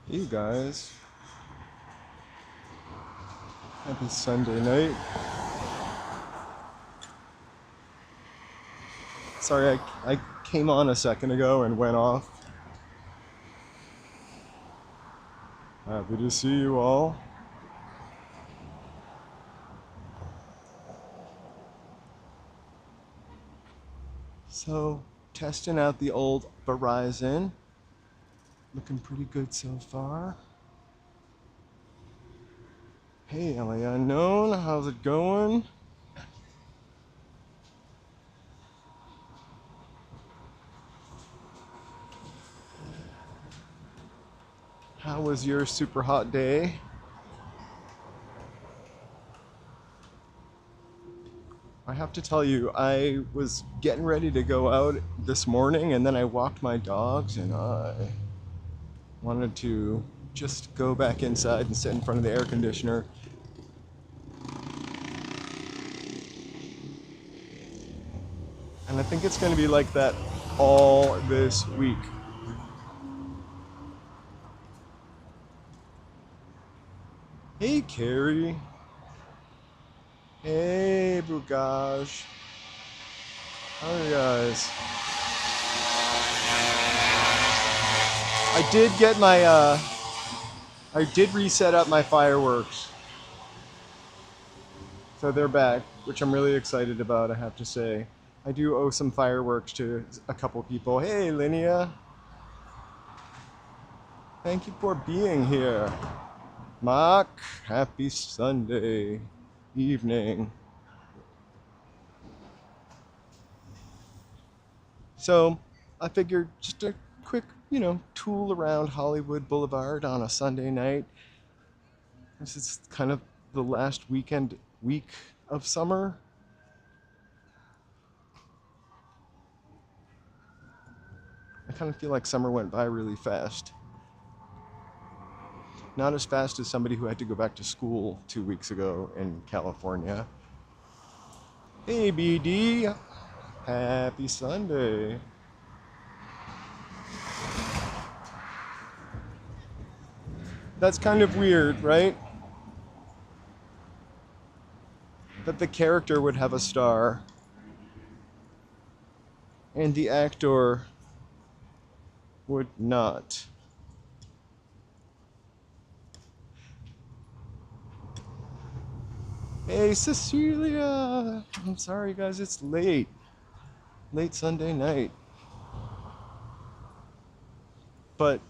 Hey guys, happy Sunday night. Sorry, I came on a second ago and went off. Happy to see you all. So, testing out the old Verizon. Looking pretty good so far. Hey, LA Unknown, how's it going? How was your super hot day? I have to tell you, I was getting ready to go out this morning and then I walked my dogs and I wanted to just go back inside and sit in front of the air conditioner. And I think it's going to be like that all this week. Hey, Carrie. Hey, Bugaj. How are you guys? I did get my, I did reset up my fireworks. So they're back, which I'm really excited about, I have to say. I do owe some fireworks to a couple people. Hey, Linnea. Thank you for being here. Mark, happy Sunday evening. So I figured just a quick, tool around Hollywood Boulevard on a Sunday night. This is kind of the last week of summer. I kind of feel like summer went by really fast. Not as fast as somebody who had to go back to school 2 weeks ago in California. Hey, BD. Happy Sunday. That's kind of weird, right? That the character would have a star and the actor would not. Hey, Cecilia! I'm sorry, guys, it's late. Late Sunday night. But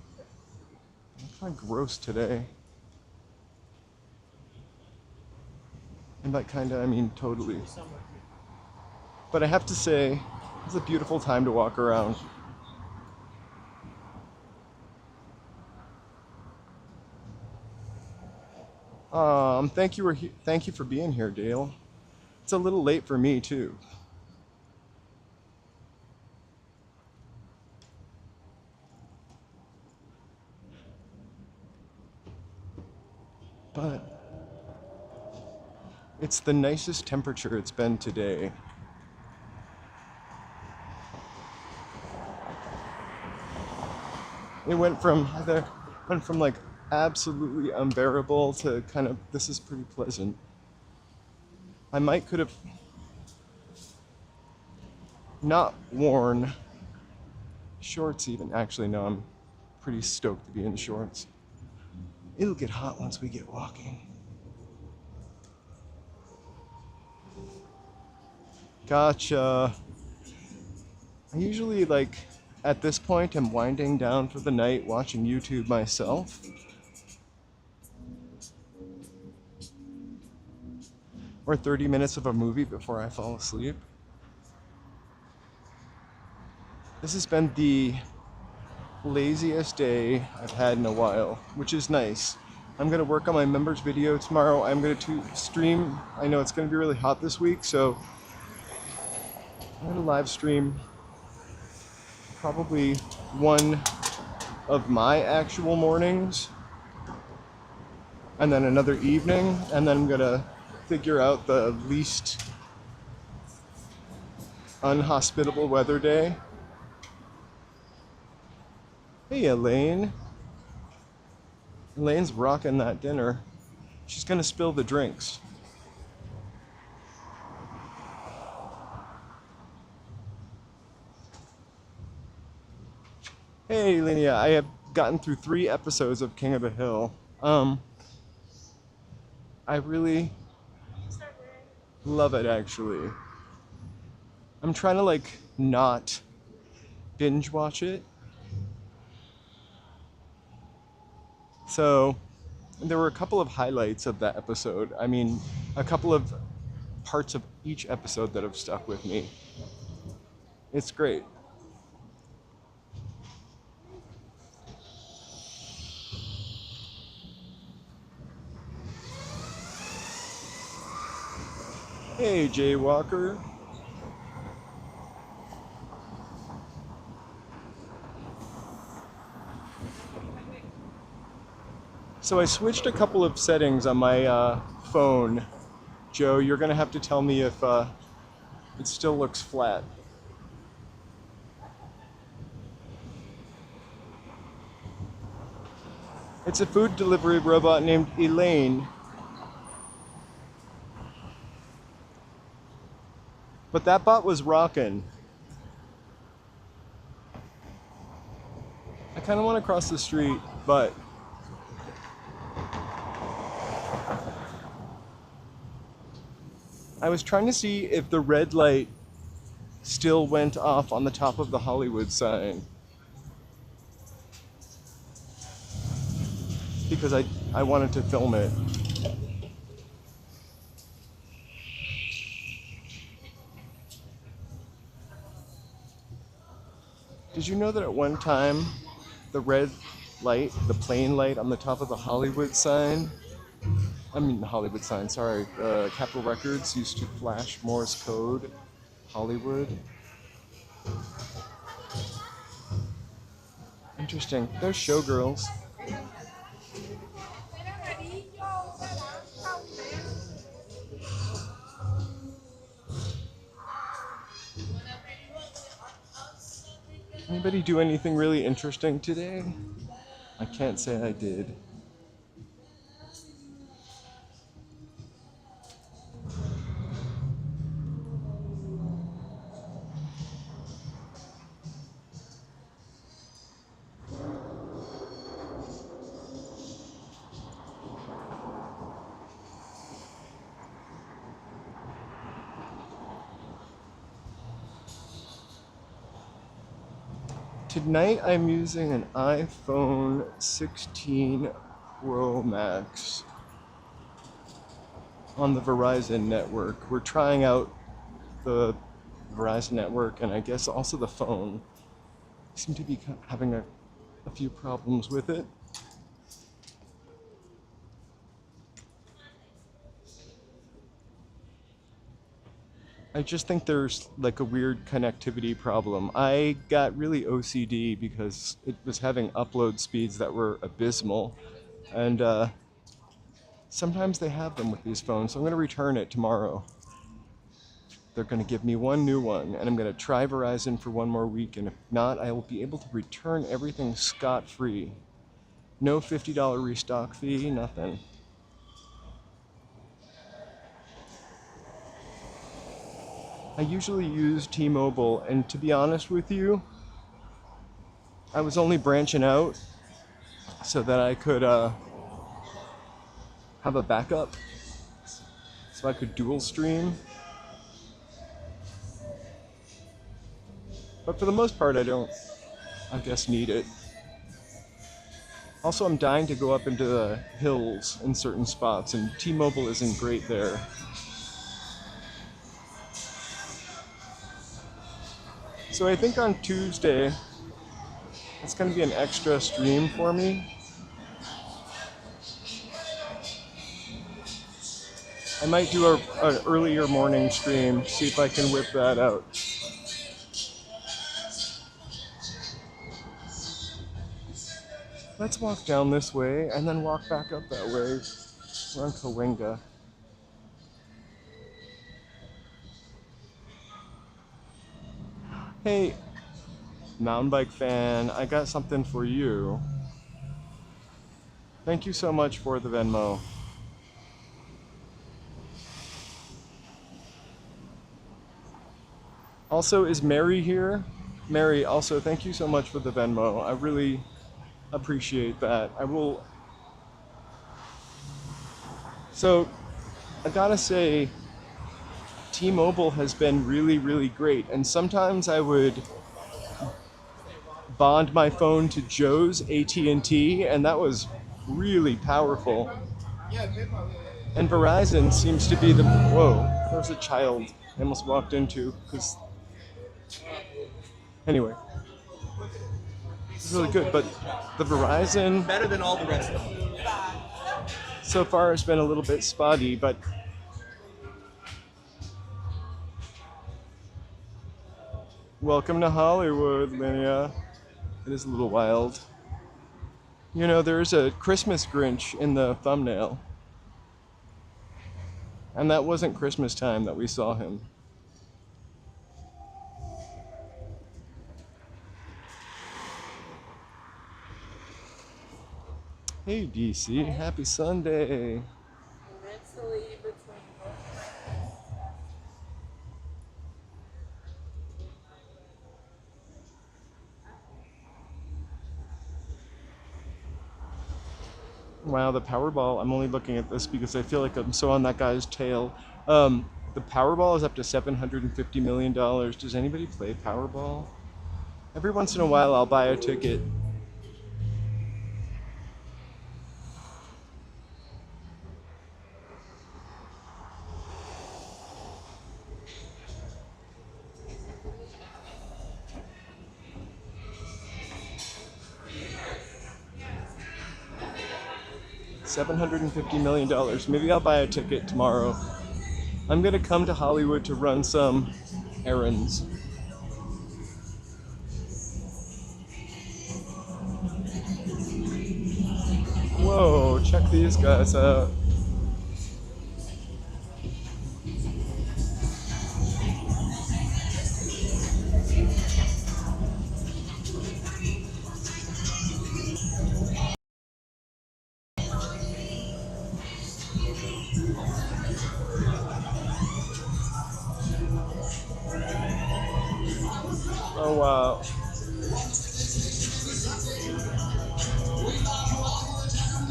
I'm kind of gross today. And by kinda, I mean totally. But I have to say, it's a beautiful time to walk around. Thank you for being here, Dale. It's a little late for me too. But it's the nicest temperature it's been today. It went from like absolutely unbearable to kind of, this is pretty pleasant. I could have not worn shorts even. Actually, no, I'm pretty stoked to be in shorts. It'll get hot once we get walking. Gotcha. I usually, at this point, I'm winding down for the night watching YouTube myself. Or 30 minutes of a movie before I fall asleep. This has been the laziest day I've had in a while, which is nice. I'm gonna work on my members video tomorrow. I'm gonna stream. I know it's gonna be really hot this week, so I'm gonna live stream probably one of my actual mornings and then another evening, and then I'm gonna figure out the least unhospitable weather day. Hey, Elaine. Elaine's rocking that dinner. She's gonna spill the drinks. Hey, Linnea, I have gotten through 3 episodes of King of the Hill. I really love it, actually. I'm trying to, like, not binge watch it. So, there were a couple of highlights of that episode. I mean, a couple of parts of each episode that have stuck with me. It's great. Hey, Jay Walker. So I switched a couple of settings on my phone. Joe, you're gonna have to tell me if it still looks flat. It's a food delivery robot named Elaine. But that bot was rockin'. I kind of want to cross the street, but I was trying to see if the red light still went off on the top of the Hollywood sign. Because I wanted to film it. Did you know that at one time, the red light, the plain light on the top of the Hollywood sign, the Hollywood sign, sorry, Capitol Records used to flash Morse code, Hollywood? Interesting. There's Showgirls. Anybody do anything really interesting today? I can't say I did. Tonight I'm using an iPhone 16 Pro Max on the Verizon network. We're trying out the Verizon network and I guess also the phone. I seem to be having a few problems with it. I just think there's like a weird connectivity problem. I got really OCD because it was having upload speeds that were abysmal. And sometimes they have them with these phones, so I'm going to return it tomorrow. They're going to give me one new one, and I'm going to try Verizon for one more week, and if not, I will be able to return everything scot-free. No $50 restock fee, nothing. I usually use T-Mobile, and to be honest with you, I was only branching out so that I could have a backup, so I could dual stream. But for the most part, I guess, need it. Also, I'm dying to go up into the hills in certain spots, and T-Mobile isn't great there. So I think on Tuesday, it's going to be an extra stream for me. I might do an earlier morning stream, see if I can whip that out. Let's walk down this way and then walk back up that way. We're on Cahuenga. Hey, mountain bike fan, I got something for you. Thank you so much for the Venmo. Also, is Mary here? Mary, also, thank you so much for the Venmo. I really appreciate that. I will. So, I gotta say, T-Mobile has been really, really great. And sometimes I would bond my phone to Joe's AT&T, and that was really powerful. And Verizon seems to be the... Whoa, there's a child I almost walked into. Anyway, it's really good, but the Verizon... Better than all the rest of them. So far has been a little bit spotty, but... Welcome to Hollywood, Linnea. It is a little wild. You know, there's a Christmas Grinch in the thumbnail. And that wasn't Christmas time that we saw him. Hey DC, happy Sunday. Wow, the Powerball, I'm only looking at this because I feel like I'm so on that guy's tail. The Powerball is up to $750 million. Does anybody play Powerball? Every once in a while I'll buy a ticket. $750 million. Maybe I'll buy a ticket tomorrow. I'm gonna come to Hollywood to run some errands. Whoa, check these guys out. Oh wow.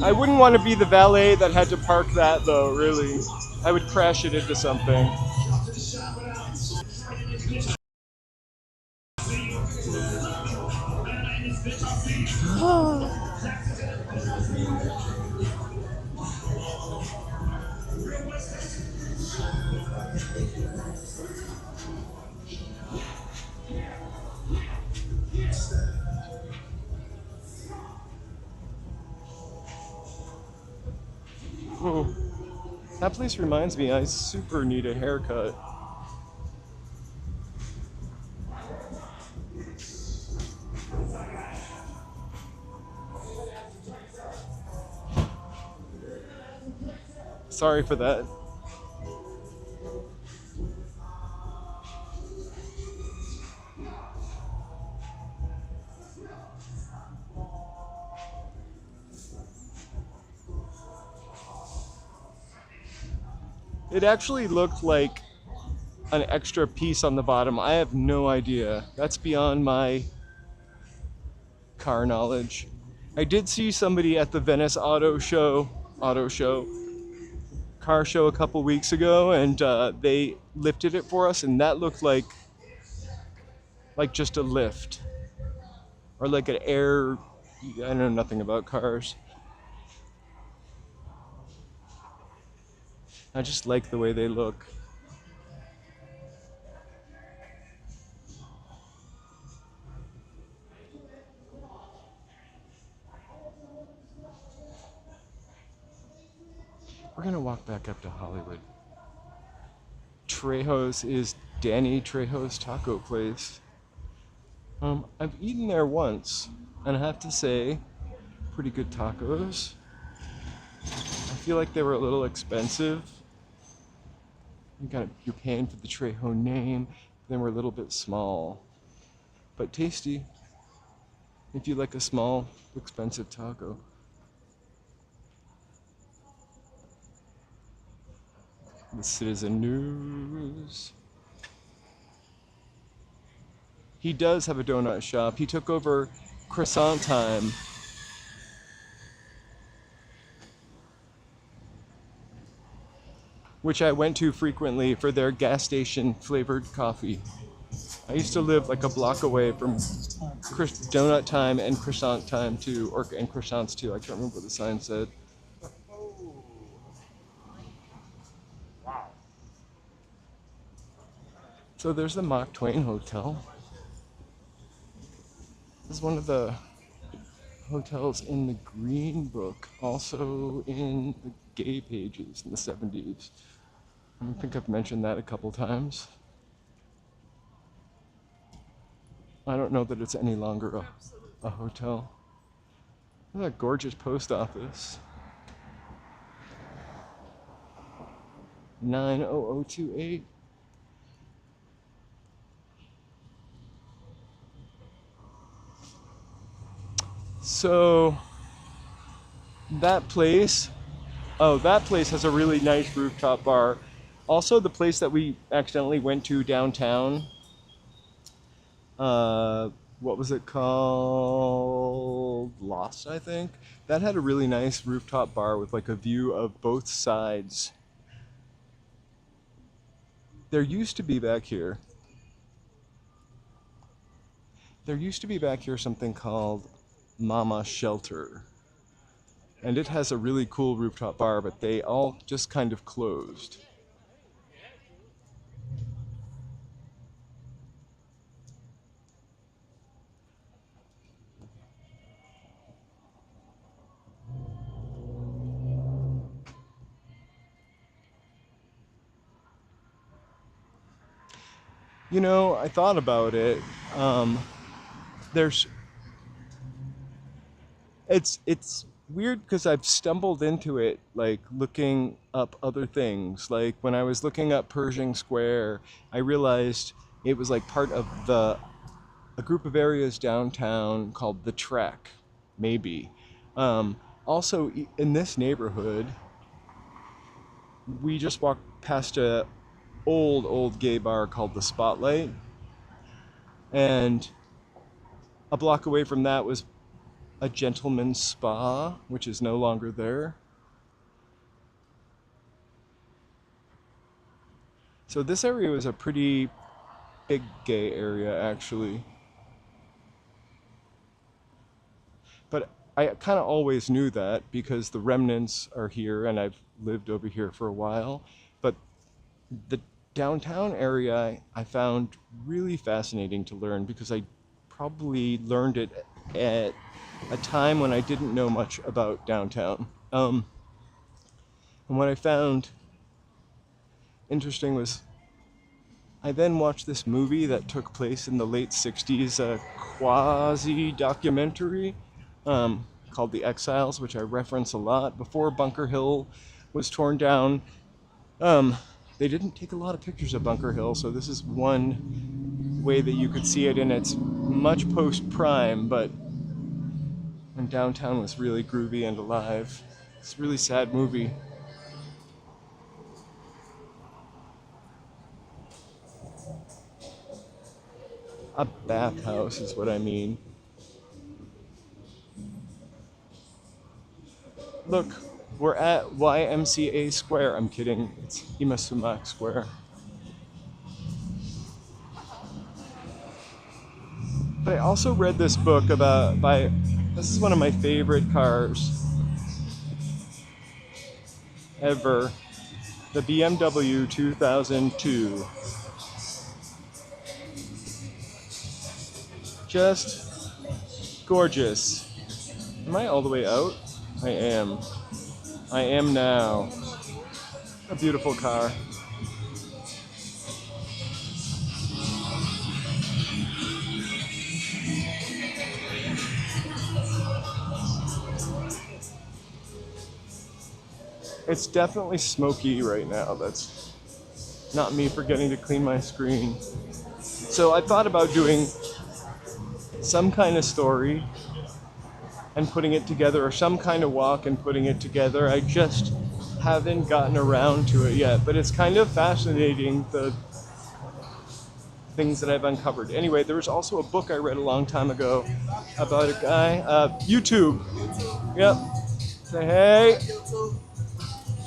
I wouldn't want to be the valet that had to park that though, really. I would crash it into something. Ooh. That place reminds me, I super need a haircut. Sorry for that. It actually looked like an extra piece on the bottom. I have no idea. That's beyond my car knowledge. I did see somebody at the Venice car show a couple weeks ago, and they lifted it for us, and that looked like just a lift or like an air. I know nothing about cars. I just like the way they look. We're gonna walk back up to Hollywood. Trejo's is Danny Trejo's taco place. I've eaten there once, and I have to say, pretty good tacos. I feel like they were a little expensive. You're paying for the Trejo name, then we're a little bit small, but tasty. If you like a small, expensive taco. The Citizen News. He does have a donut shop. He took over Croissant Time. Which I went to frequently for their gas station flavored coffee. I used to live like a block away from Donut Time and Croissant Time too, and Croissants too. I can't remember what the sign said. Wow. So there's the Mark Twain Hotel. This is one of the hotels in the Green Book, also in the gay pages in the 70s. I think I've mentioned that a couple times. I don't know that it's any longer a hotel. Look at that gorgeous post office. 90028. So that place has a really nice rooftop bar. Also, the place that we accidentally went to downtown, what was it called? Lost, I think. That had a really nice rooftop bar with like a view of both sides. There used to be back here something called Mama Shelter. And it has a really cool rooftop bar, but they all just kind of closed. You know, I thought about it. It's weird because I've stumbled into it, like looking up other things. Like when I was looking up Pershing Square, I realized it was like part of a group of areas downtown called the Track, maybe. Also, in this neighborhood, we just walked past a old gay bar called the Spotlight, and a block away from that was a gentleman's spa, which is no longer there. So this area was a pretty big gay area, actually. But I kind of always knew that because the remnants are here and I've lived over here for a while. But the downtown area I found really fascinating to learn because I probably learned it at a time when I didn't know much about downtown. And what I found interesting was I then watched this movie that took place in the late 60s, a quasi-documentary called The Exiles, which I reference a lot. Before Bunker Hill was torn down, they didn't take a lot of pictures of Bunker Hill, so this is one way that you could see it in its much post-prime, but when downtown was really groovy and alive. It's a really sad movie. A bathhouse is what I mean. Look, we're at YMCA Square. I'm kidding. It's Imasumak Square. But I also read this book this is one of my favorite cars ever. The BMW 2002. Just gorgeous. Am I all the way out? I am. I am now. A beautiful car. It's definitely smoky right now. That's not me forgetting to clean my screen. So I thought about doing some kind of story and putting it together, or some kind of walk and putting it together. I just haven't gotten around to it yet, but it's kind of fascinating, the things that I've uncovered. Anyway, there was also a book I read a long time ago about a guy, YouTube. Yep. Say hey.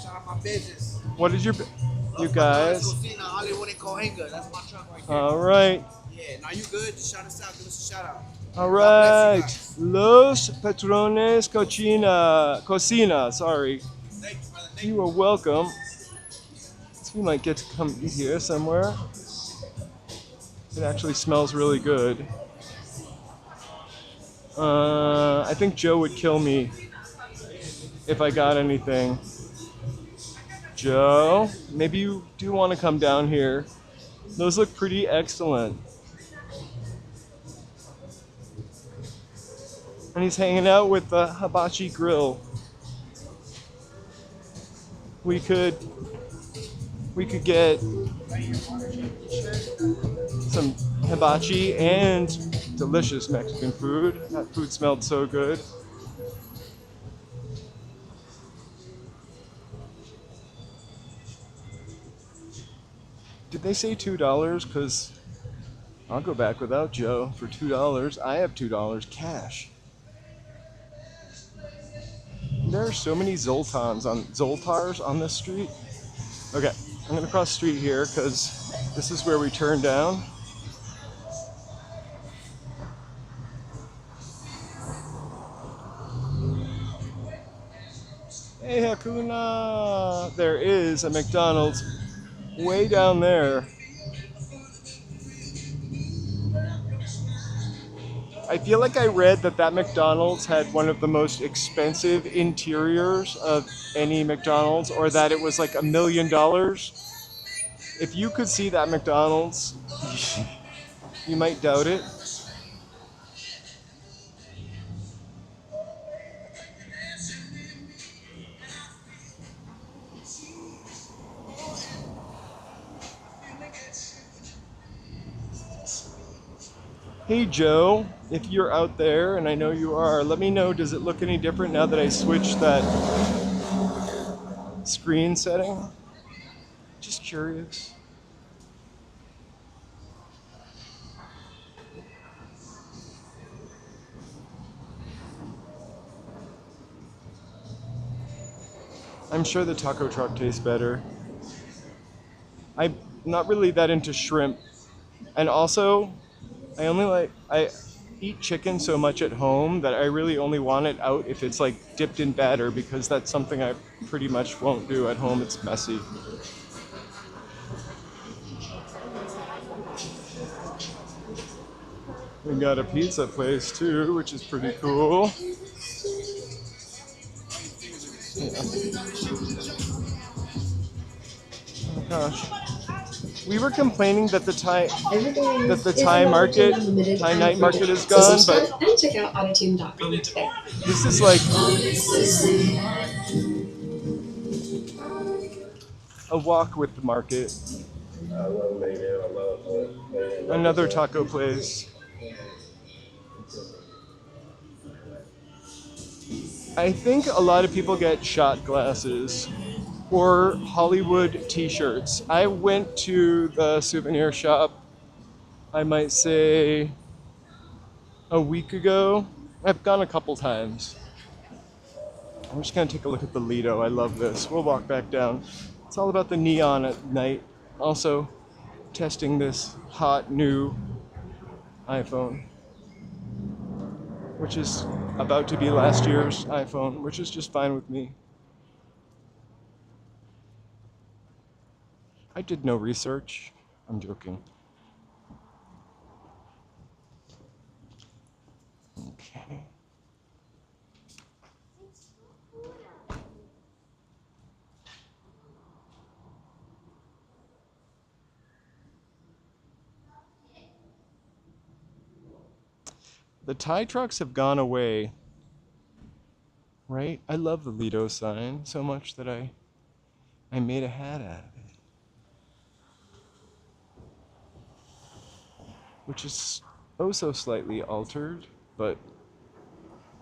Shout out my business. What is your, you guys? Hollywood Boulevard. That's my truck right there. All right. Yeah, now you good? Just shout us out. Give us a shout out. All right. Los Patrones Cocina. Sorry. Thank you, brother. You are welcome. So we might get to come eat here somewhere. It actually smells really good. I think Joe would kill me if I got anything. Joe, maybe you do want to come down here. Those look pretty excellent. And he's hanging out with the hibachi grill. We could get some hibachi and delicious Mexican food. That food smelled so good. Did they say $2? Because I'll go back without Joe for $2. I have $2 cash. There are so many Zoltars on this street. Okay, I'm gonna cross the street here because this is where we turn down. Hey Hakuna! There is a McDonald's way down there. I feel like I read that McDonald's had one of the most expensive interiors of any McDonald's, or that it was like $1 million. If you could see that McDonald's, you might doubt it. Hey Joe, if you're out there, and I know you are, let me know, does it look any different now that I switched that screen setting? Just curious. I'm sure the taco truck tastes better. I'm not really that into shrimp. And also, I eat chicken so much at home that I really only want it out if it's like dipped in batter, because that's something I pretty much won't do at home. It's messy. We got a pizza place too, which is pretty cool. Yeah. Oh gosh. We were complaining that the Thai night market is gone, but and check out autotune.com today. This is like a walk with the market. Another taco place. I think a lot of people get shot glasses or Hollywood t-shirts. I went to the souvenir shop, I might say a week ago. I've gone a couple times. I'm just gonna take a look at the Lido. I love this. We'll walk back down. It's all about the neon at night. Also, testing this hot new iPhone, which is about to be last year's iPhone, which is just fine with me. I did no research. I'm joking. Okay. The Thai trucks have gone away, right? I love the Lido sign so much that I made a hat out of it. Which is oh so slightly altered, but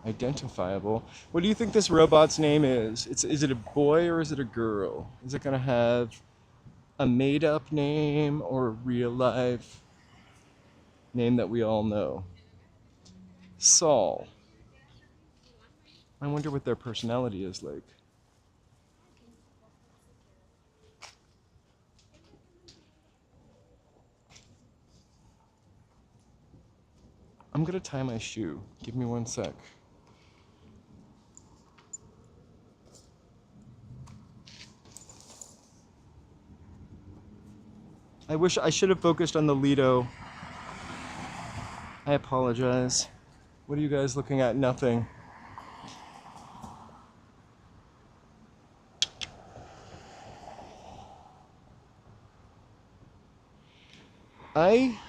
Identifiable. What do you think this robot's name is? Is it a boy or is it a girl? Is it gonna have a made-up name or a real-life name that we all know? Saul. I wonder what their personality is like. I'm gonna tie my shoe. Give me 1 sec. I wish I should have focused on the Lido. I apologize. What are you guys looking at? Nothing. I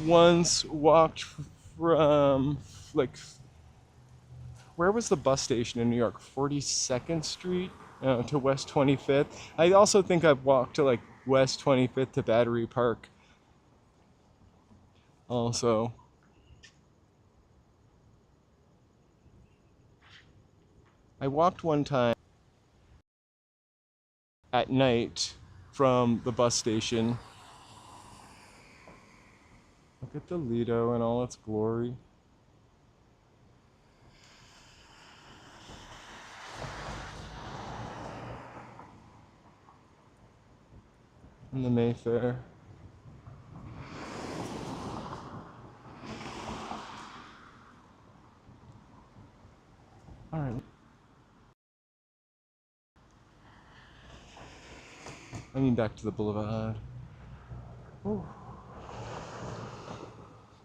once walked from, like, where was the bus station in New York? 42nd Street to West 25th. I also think I've walked to, like, West 25th to Battery Park. Also. I walked one time at night from the bus station. Look at the Lido in all its glory. And the Mayfair. All right. I mean, back to the boulevard. Ooh.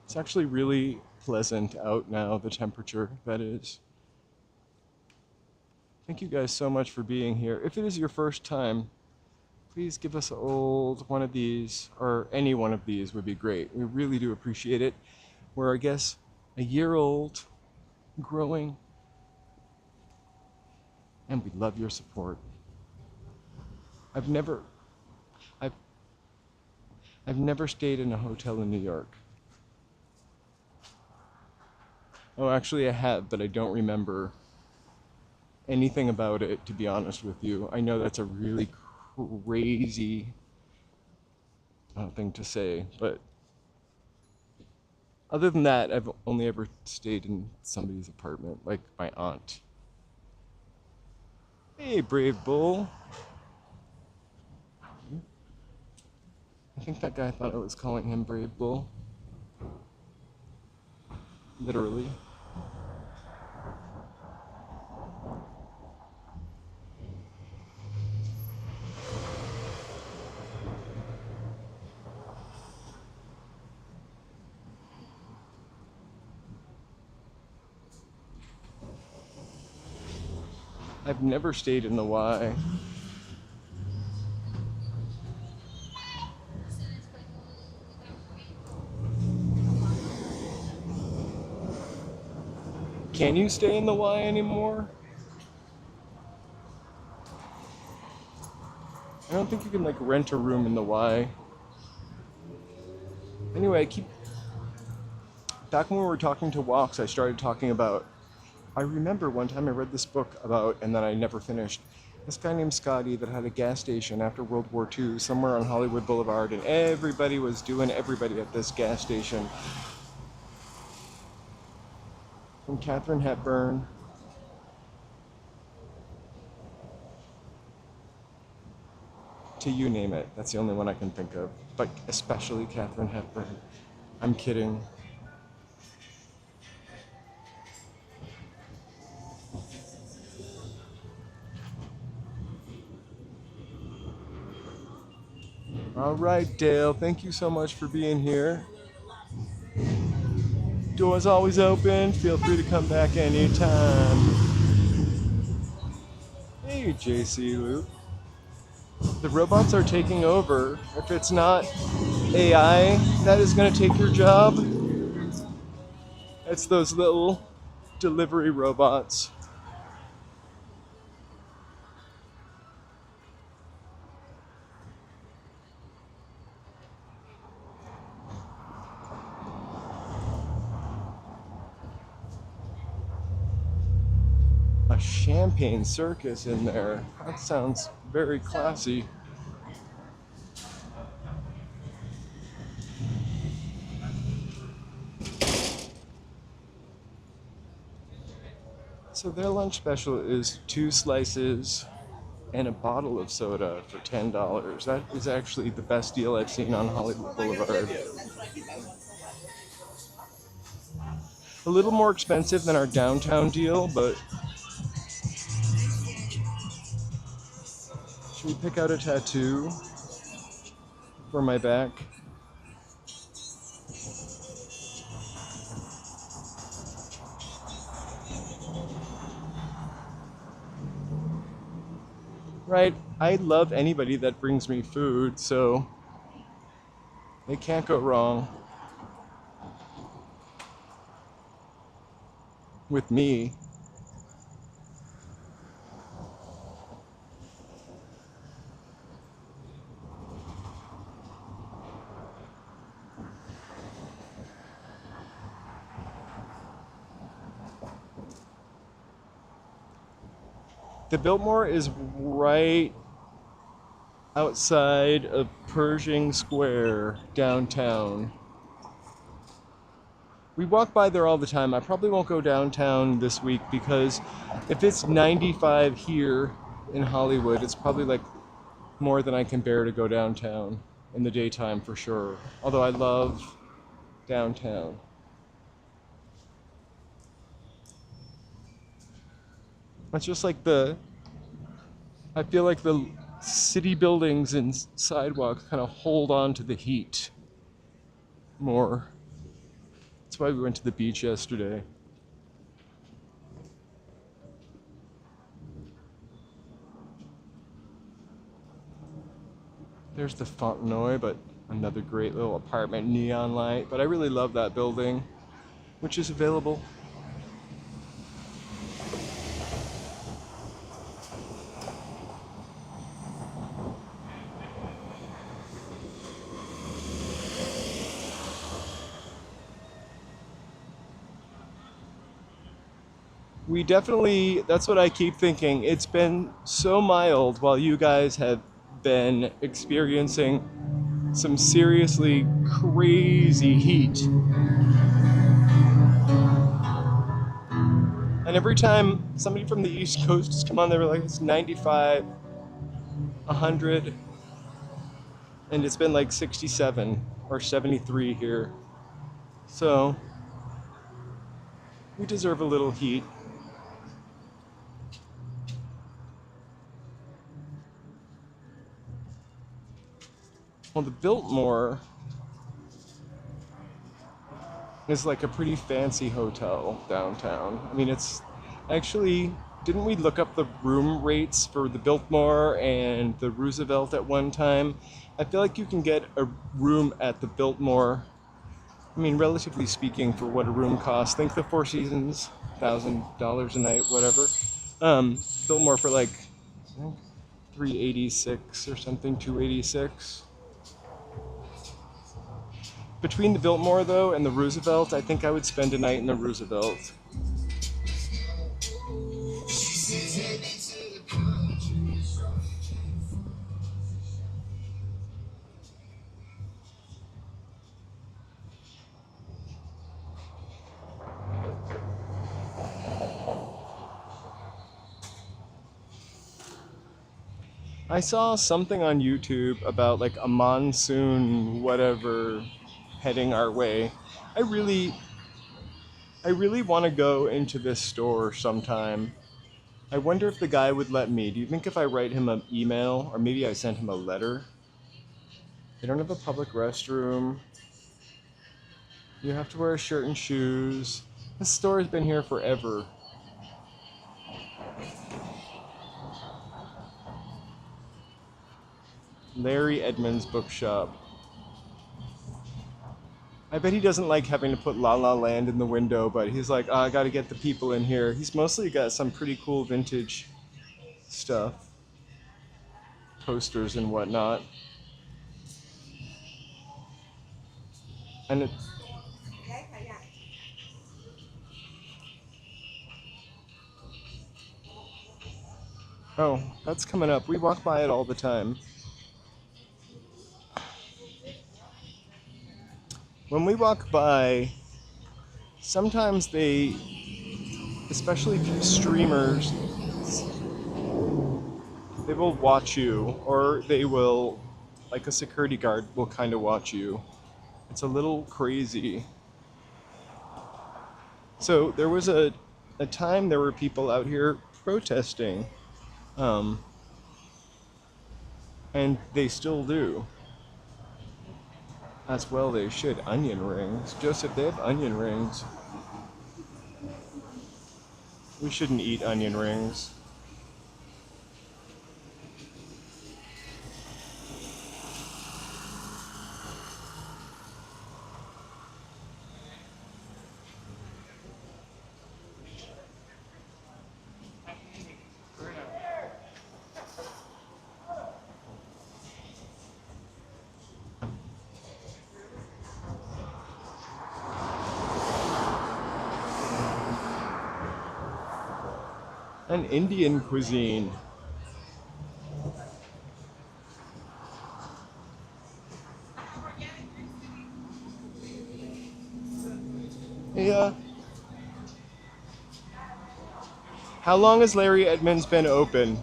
It's actually really pleasant out now, the temperature, that is. Thank you guys so much for being here. If it is your first time, please give us one of these, or any one of these would be great. We really do appreciate it. We're, I guess, a year old, growing, and we love your support. I've never stayed in a hotel in New York. Oh, actually I have, but I don't remember anything about it, to be honest with you. I know that's a really crazy thing to say, but other than that, I've only ever stayed in somebody's apartment, like my aunt. Hey, Brave Bull. I think that guy thought I was calling him Brave Bull. Literally. I've never stayed in the Y. Can you stay in the Y anymore? I don't think you can, like, rent a room in the Y. Anyway, back when we were talking to Walks, I started talking about, I remember one time I read this book about, and then I never finished, this guy named Scotty that had a gas station after World War II somewhere on Hollywood Boulevard, and everybody was doing everybody at this gas station. From Katharine Hepburn to you name it. That's the only one I can think of. But especially Katharine Hepburn. I'm kidding. All right, Dale. Thank you so much for being here. Door's always open. Feel free to come back anytime. Hey, JC Luke. The robots are taking over. If it's not AI that is going to take your job, it's those little delivery robots. champagne circus in there. That sounds very classy. So their lunch special is 2 slices and a bottle of soda for $10. That is actually the best deal I've seen on Hollywood Boulevard. A little more expensive than our downtown deal, but should we pick out a tattoo for my back? Right, I love anybody that brings me food, so it can't go wrong with me. The Biltmore is right outside of Pershing Square downtown. We walk by there all the time. I probably won't go downtown this week because if it's 95 here in Hollywood, it's probably like more than I can bear to go downtown in the daytime for sure. Although I love downtown. It's just like I feel like the city buildings and sidewalks kind of hold on to the heat more. That's why we went to the beach yesterday. There's the Fontenoy, but another great little apartment neon light. But I really love that building, which is available. We definitely, that's what I keep thinking. It's been so mild while you guys have been experiencing some seriously crazy heat. And every time somebody from the East Coast has come on, they were like, it's 95, 100, and it's been like 67 or 73 here. So we deserve a little heat. Well, the Biltmore is like a pretty fancy hotel downtown. I mean, it's actually, didn't we look up the room rates for the Biltmore and the Roosevelt at one time? I feel like you can get a room at the Biltmore, I mean, relatively speaking, for what a room costs. Think the Four Seasons, $1,000 a night, whatever. Biltmore for like, I think, $386 or something, $286. Between the Biltmore, though, and the Roosevelt, I think I would spend a night in the Roosevelt. I saw something on YouTube about like a monsoon whatever heading our way. I really want to go into this store sometime. I wonder if the guy would let me. Do you think if I write him an email, or maybe I sent him a letter? They don't have a public restroom. You have to wear a shirt and shoes. This store has been here forever. Larry Edmonds Bookshop. I bet he doesn't like having to put La La Land in the window, but he's like, oh, I gotta get the people in here. He's mostly got some pretty cool vintage stuff. Posters and whatnot. And Oh, that's coming up. We walk by it all the time. When we walk by, sometimes they, especially streamers, they will watch you, or they will, like a security guard will kind of watch you. It's a little crazy. So there was a time there were people out here protesting, and they still do. As well they should. Onion rings. Joseph, they have onion rings. We shouldn't eat onion rings. An Indian cuisine. Yeah. How long has Larry Edmonds been open?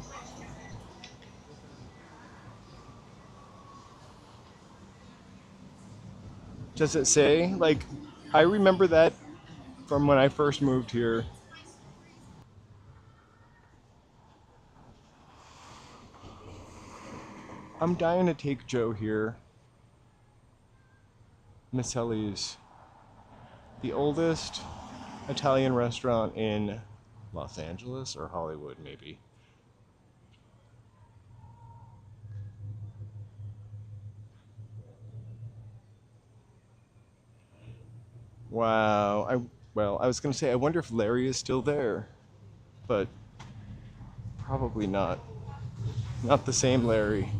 Does it say? Like, I remember that from when I first moved here. I'm dying to take Joe here. Misselli's, the oldest Italian restaurant in Los Angeles or Hollywood, maybe. Wow. I was gonna say, I wonder if Larry is still there, but probably not. Not the same Larry.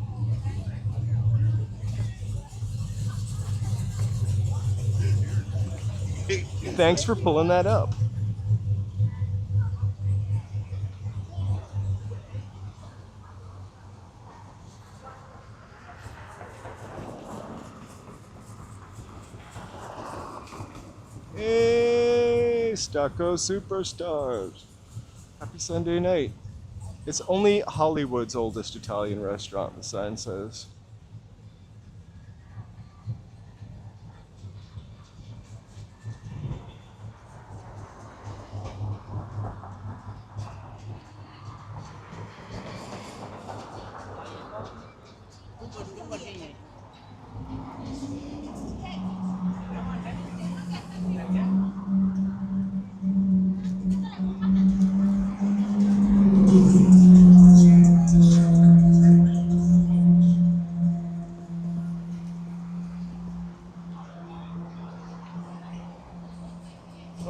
Thanks for pulling that up. Hey, Stocko Superstars. Happy Sunday night. It's only Hollywood's oldest Italian restaurant, the sign says.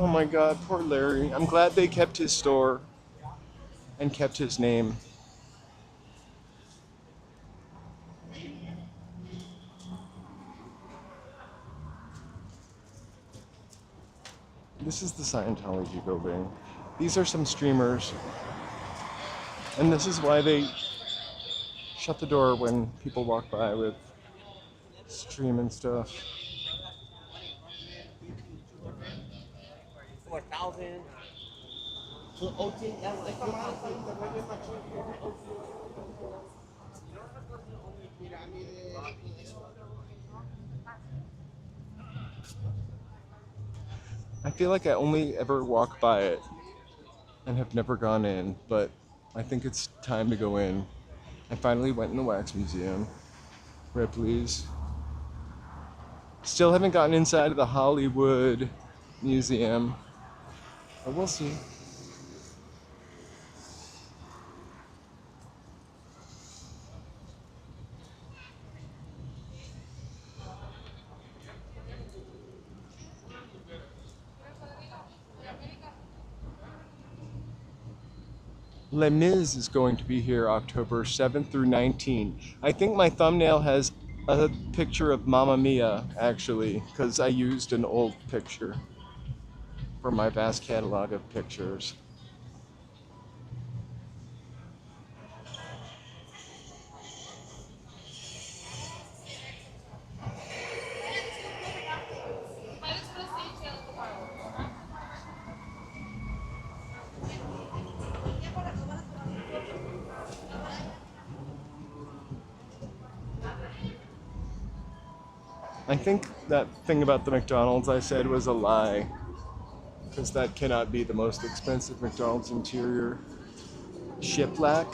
Oh my god, poor Larry. I'm glad they kept his store and kept his name. This is the Scientology building. These are some streamers. And this is why they shut the door when people walk by with streaming stuff. 4,000. I feel like I only ever walk by it and have never gone in, but I think it's time to go in. I finally went in the wax museum. Ripley's. Still haven't gotten inside of the Hollywood Museum, but we'll see. Les Mis is going to be here October 7th through 19th. I think my thumbnail has a picture of Mamma Mia, actually, because I used an old picture for my vast catalog of pictures. I think that thing about the McDonald's I said was a lie, because that cannot be the most expensive McDonald's interior. Shiplap.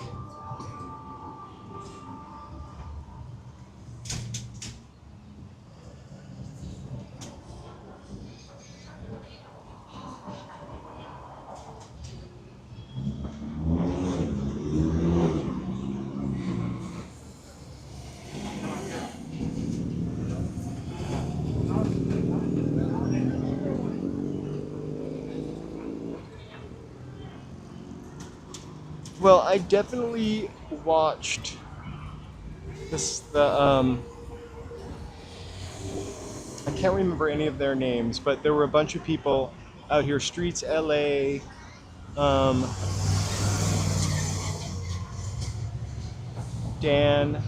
Well, I definitely watched this, I can't remember any of their names, but there were a bunch of people out here, Streets LA, Dan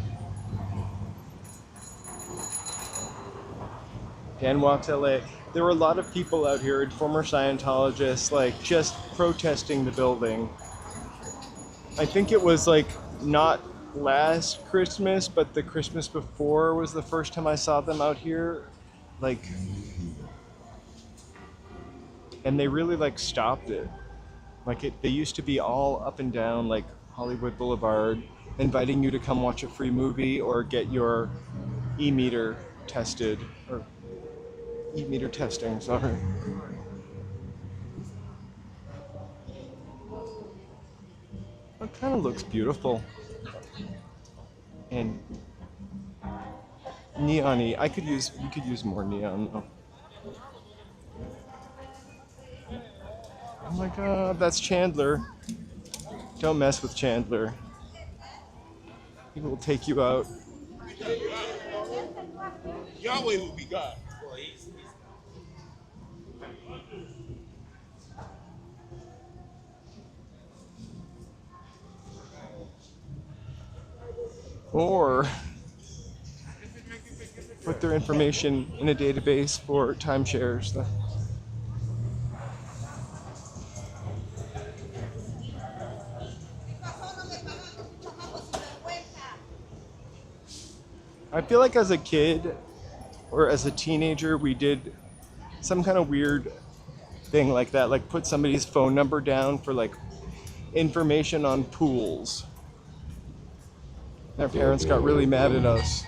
Walks LA. There were a lot of people out here, former Scientologists, like just protesting the building. I think it was like not last Christmas, but the Christmas before was the first time I saw them out here. Like, and they really like stopped it. Like they used to be all up and down like Hollywood Boulevard, inviting you to come watch a free movie or get your e-meter tested, or e-meter testing, sorry. It kind of looks beautiful. And neon-y. You could use more neon though. Oh my god, that's Chandler. Don't mess with Chandler. He will take you out. Yahweh will be God. Or put their information in a database for timeshares. I feel like as a kid or as a teenager, we did some kind of weird thing like that, like put somebody's phone number down for like information on pools. Our parents got really mad at us.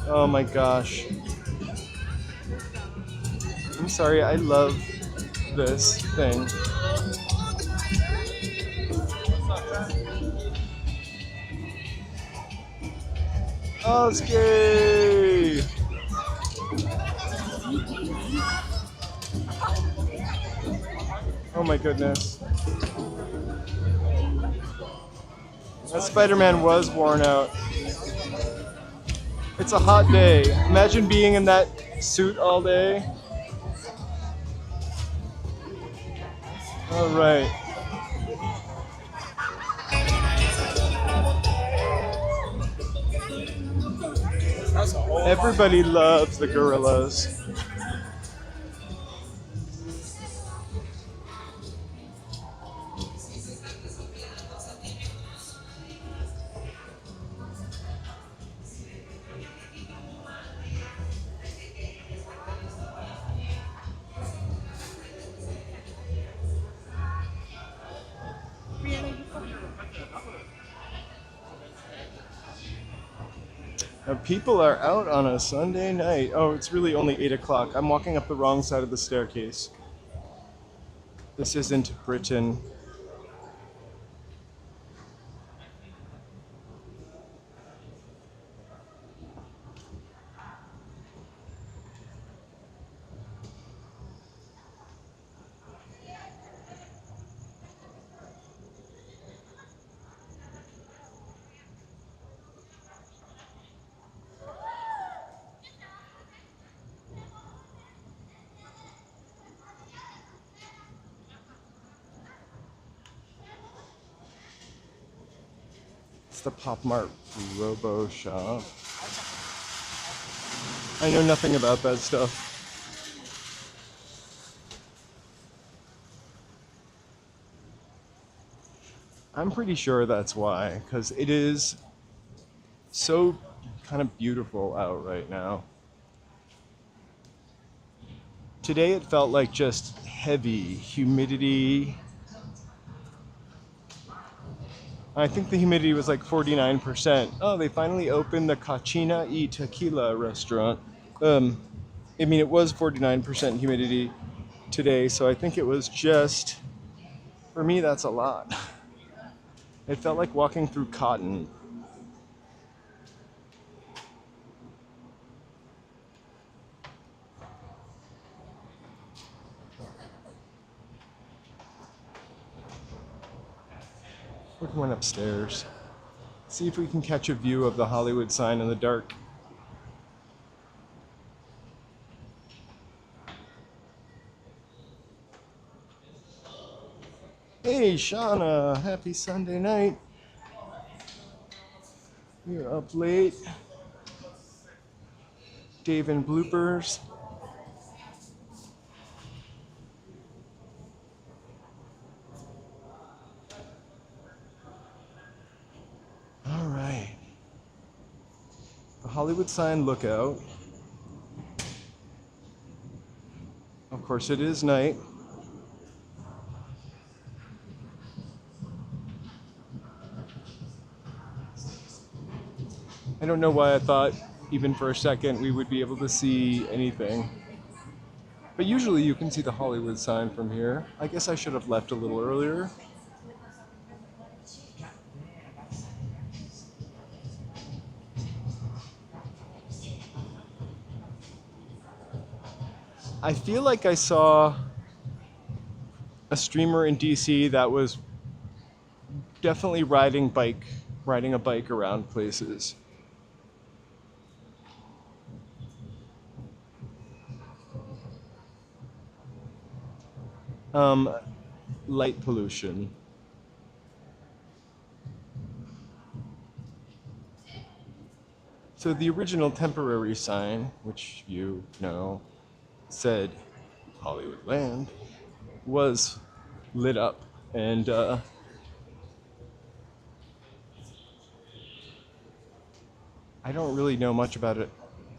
Oh my gosh. I'm sorry, I love this thing. Osadsky! Oh my goodness. That Spider-Man was worn out. It's a hot day. Imagine being in that suit all day. All right. Everybody loves the gorillas. Now, people are out on a Sunday night. Oh, it's really only 8 o'clock. I'm walking up the wrong side of the staircase. This isn't Britain. It's the Pop Mart Robo Shop. I know nothing about that stuff. I'm pretty sure that's why, because it is so kind of beautiful out right now. Today it felt like just heavy humidity. I think the humidity was like 49%. Oh, they finally opened the Cachina y Tequila restaurant. I mean, it was 49% humidity today, so I think it was just, for me, that's a lot. It felt like walking through cotton. We're going upstairs. See if we can catch a view of the Hollywood sign in the dark. Hey, Shauna, happy Sunday night. You're up late. Dave and bloopers. All right. The Hollywood sign lookout. Of course, it is night. I don't know why I thought, even for a second, we would be able to see anything. But usually you can see the Hollywood sign from here. I guess I should have left a little earlier. I feel like I saw a streamer in DC that was definitely riding a bike around places. Light pollution. So the original temporary sign, which you know, said Hollywoodland, was lit up, and I don't really know much about it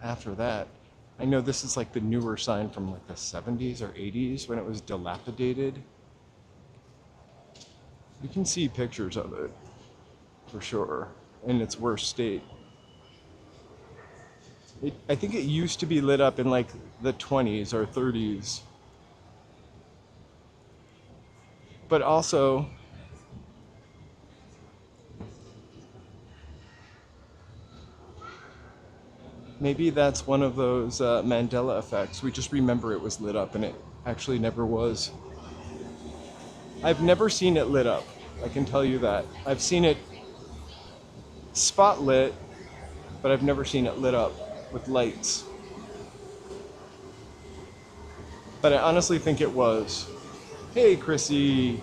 after that. I know this is like the newer sign from like the 70s or 80s when it was dilapidated. You can see pictures of it, for sure, in its worst state. I think it used to be lit up in like the 20s or 30s. But also, maybe that's one of those Mandela effects. We just remember it was lit up and it actually never was. I've never seen it lit up, I can tell you that. I've seen it spotlit, but I've never seen it lit up with lights. But I honestly think it was. Hey, Chrissy.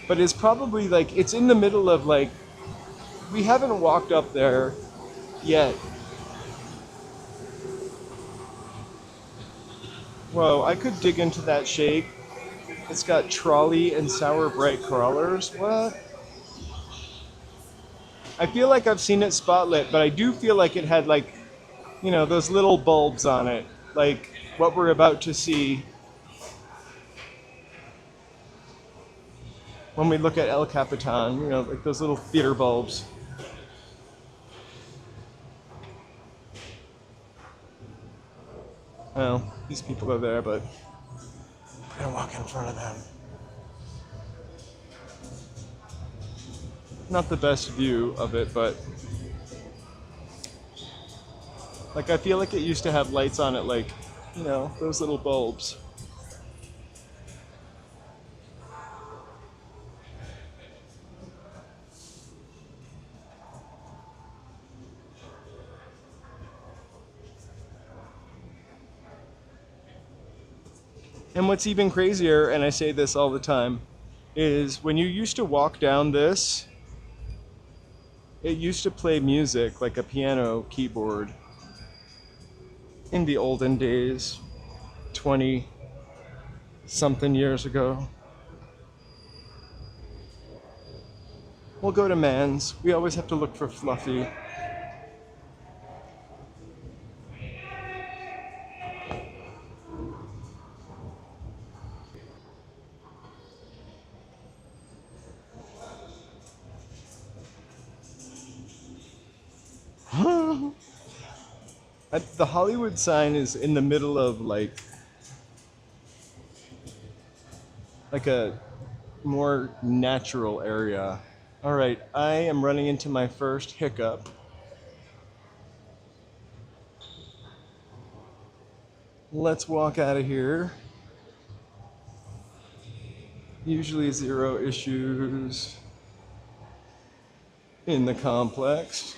But it's probably like, it's in the middle of like, we haven't walked up there yet. Whoa, I could dig into that shake. It's got trolley and sour bright crawlers. What? I feel like I've seen it spotlit, but I do feel like it had like, you know, those little bulbs on it, like what we're about to see when we look at El Capitan, you know, like those little theater bulbs. Well, these people are there, but we're gonna walk in front of them. Not the best view of it, but like I feel like it used to have lights on it, like, you know, those little bulbs. And what's even crazier, and I say this all the time, is when you used to walk down this, it used to play music like a piano keyboard in the olden days, 20 something years ago. We'll go to Man's. We always have to look for Fluffy. The Hollywood sign is in the middle of like a more natural area. All right, I am running into my first hiccup. Let's walk out of here. Usually 0 issues in the complex.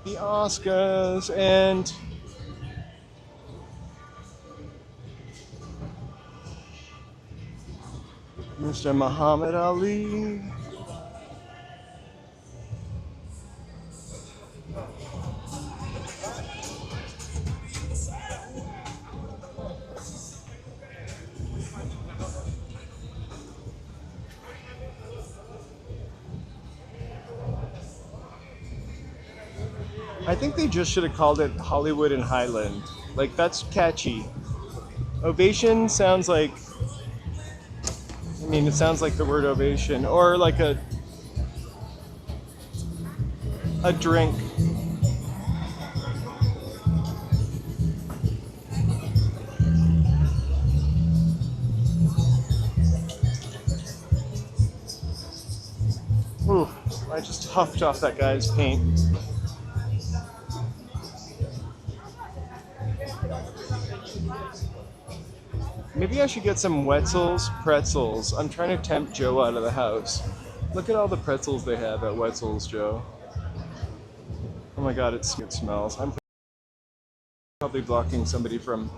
The Oscars and Mr. Muhammad Ali. I think they just should have called it Hollywood and Highland. Like, that's catchy. Ovation sounds like, I mean, it sounds like the word ovation, or like a drink. Ooh, I just huffed off that guy's paint. Maybe I should get some Wetzel's pretzels. I'm trying to tempt Joe out of the house. Look at all the pretzels they have at Wetzel's, Joe. Oh my god, it smells. I'm probably blocking somebody from...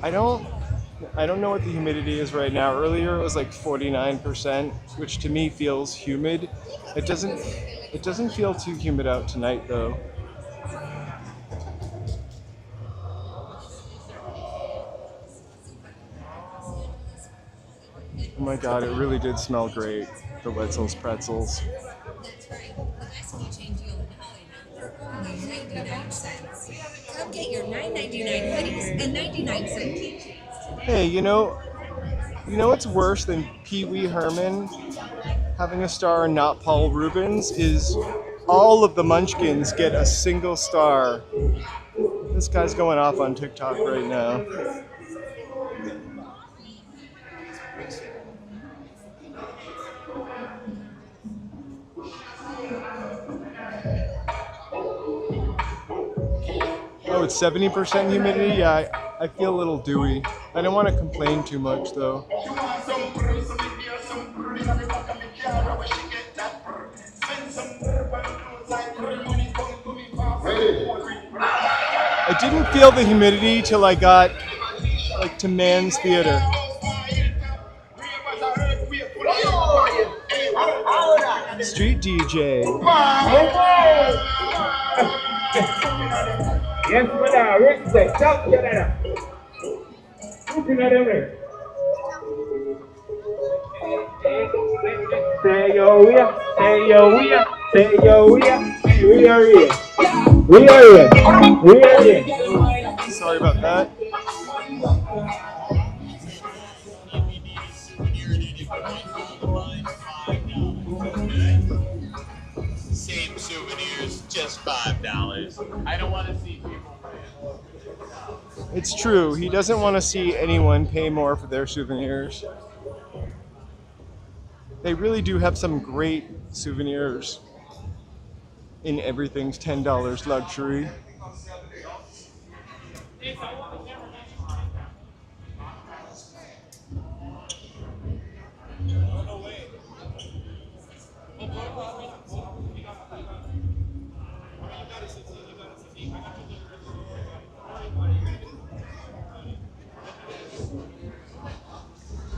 I don't know what the humidity is right now. Earlier it was like 49%, which to me feels humid. It doesn't feel too humid out tonight though. Oh my god, it really did smell great, the Wetzel's pretzels. That's right. The last key change deal in Hollywood for only 99 cents. Come get your $9.99 hoodies and 99-cent keychains. Hey, you know what's worse than Pee Wee Herman having a star and not Paul Rubens is all of the Munchkins get a single star. This guy's going off on TikTok right now. Oh, it's 70% humidity? Yeah, I feel a little dewy. I don't want to complain too much though. I didn't feel the humidity till I got like to Man's Theater. Street DJ. Yes, madam. Respect. Stop. Get that. Looking at him. Say yo, we are. Say yo, we are. Say yo, we are. We are here. We are here. We are here. Sorry about that. Same souvenirs, just $5. I don't want to see people pay. It's true. He doesn't want to see anyone pay more for their souvenirs. They really do have some great souvenirs in everything's $10 luxury.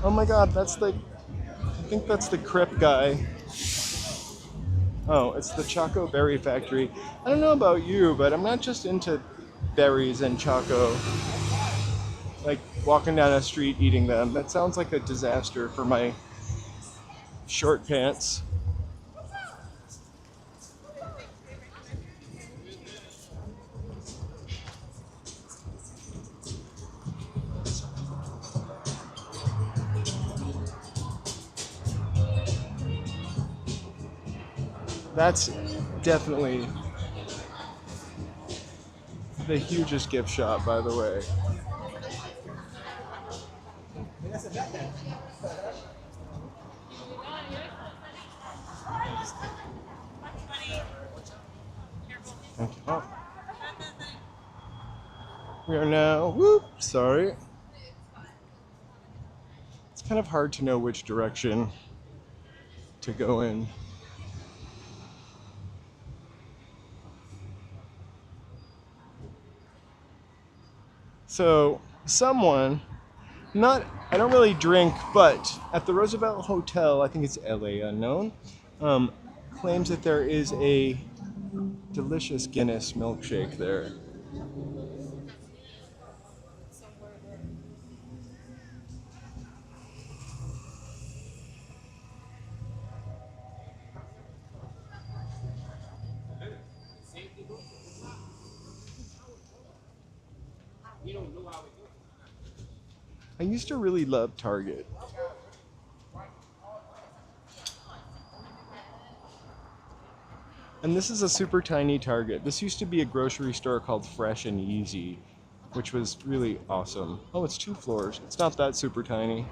Oh my god, that's the... I think that's the Crip guy. Oh, it's the Choco Berry Factory. I don't know about you, but I'm not just into berries and Choco. Like walking down a street eating them. That sounds like a disaster for my short pants. That's definitely the hugest gift shop, by the way. Thank you. Oh. We are now, whoop, sorry. It's kind of hard to know which direction to go in. So, someone, I don't really drink, but at the Roosevelt Hotel, I think it's LA unknown, claims that there is a delicious Guinness milkshake there. I used to really love Target. And this is a super tiny Target. This used to be a grocery store called Fresh and Easy, which was really awesome. Oh, it's 2 floors. It's not that super tiny.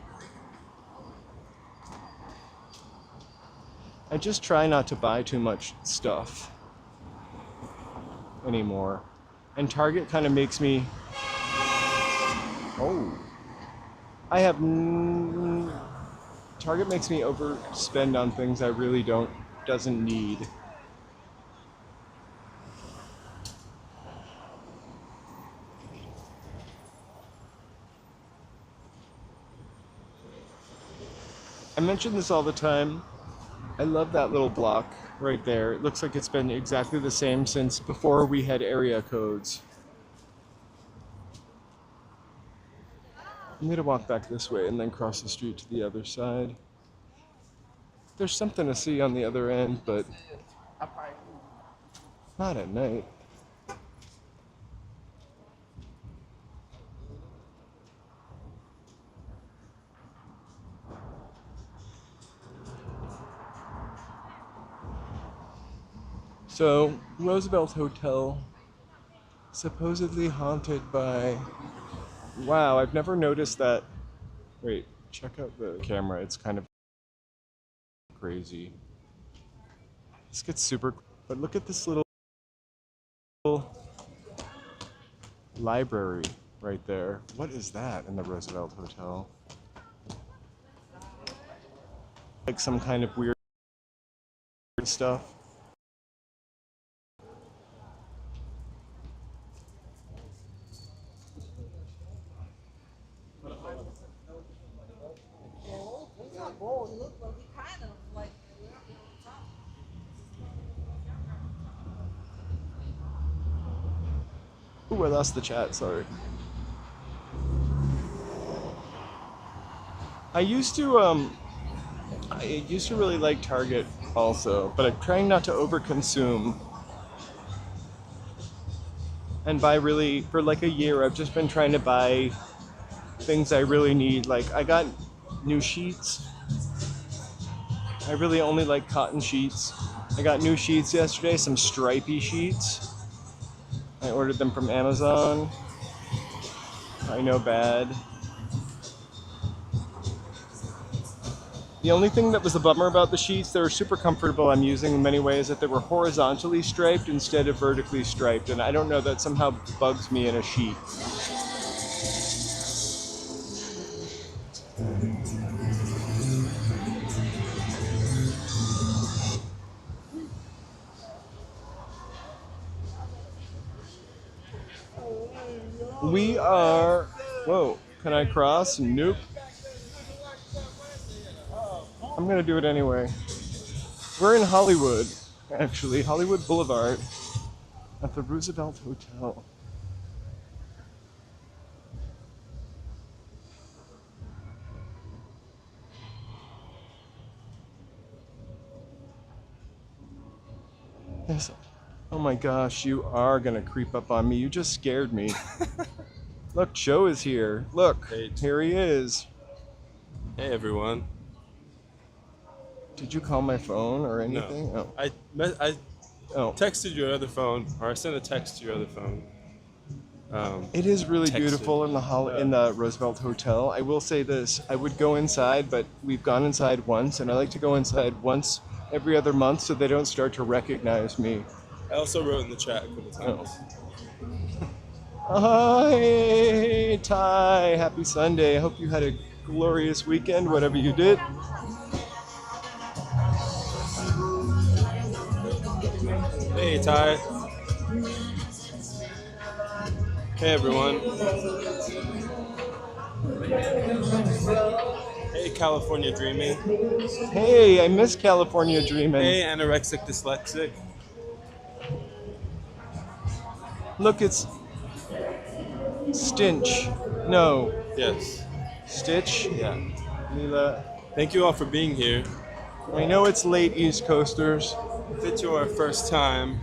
I just try not to buy too much stuff anymore. And Target kind of makes me... Oh. Target makes me overspend on things I really doesn't need. I mention this all the time. I love that little block right there. It looks like it's been exactly the same since before we had area codes. I'm gonna walk back this way and then cross the street to the other side. There's something to see on the other end, but not at night. So, Roosevelt Hotel, supposedly haunted by... Wow, I've never noticed that. Wait, check out the camera. It's kind of crazy. This gets super... But look at this little library right there. What is that in the Roosevelt Hotel? Like some kind of weird stuff. Ooh, I lost the chat, sorry. I used to really like Target also, but I'm trying not to overconsume. And for like a year, I've just been trying to buy things I really need. Like, I got new sheets. I really only like cotton sheets. I got new sheets yesterday, some stripy sheets. I ordered them from Amazon. I know, bad. The only thing that was a bummer about the sheets, they were super comfortable. I'm using in many ways that they were horizontally striped instead of vertically striped, and I don't know, that somehow bugs me in a sheet. We are... Whoa, can I cross? Nope. I'm gonna do it anyway. We're in Hollywood, actually, Hollywood Boulevard, at the Roosevelt Hotel. Yes. Oh my gosh, you are gonna creep up on me. You just scared me. Look, Joe is here. Look, Hey. here he is. Hey everyone. Did you call my phone or anything? No. Oh. I Oh. texted your other phone, or I sent a text to your other phone. It is really Texted. beautiful in the Roosevelt Hotel. I will say this: I would go inside, but we've gone inside once, and I like to go inside once every other month so they don't start to recognize me. I also wrote in the chat a couple times. Hi, Ty. Happy Sunday. I hope you had a glorious weekend, whatever you did. Hey Ty. Hey everyone. Hey California Dreaming. Hey, I miss California Dreamin'. Hey Anorexic Dyslexic. Look, it's Stinch. No, Yes. Stitch. Yeah. Leela. Thank you all for being here. I know it's late, East Coasters. If it's your first time,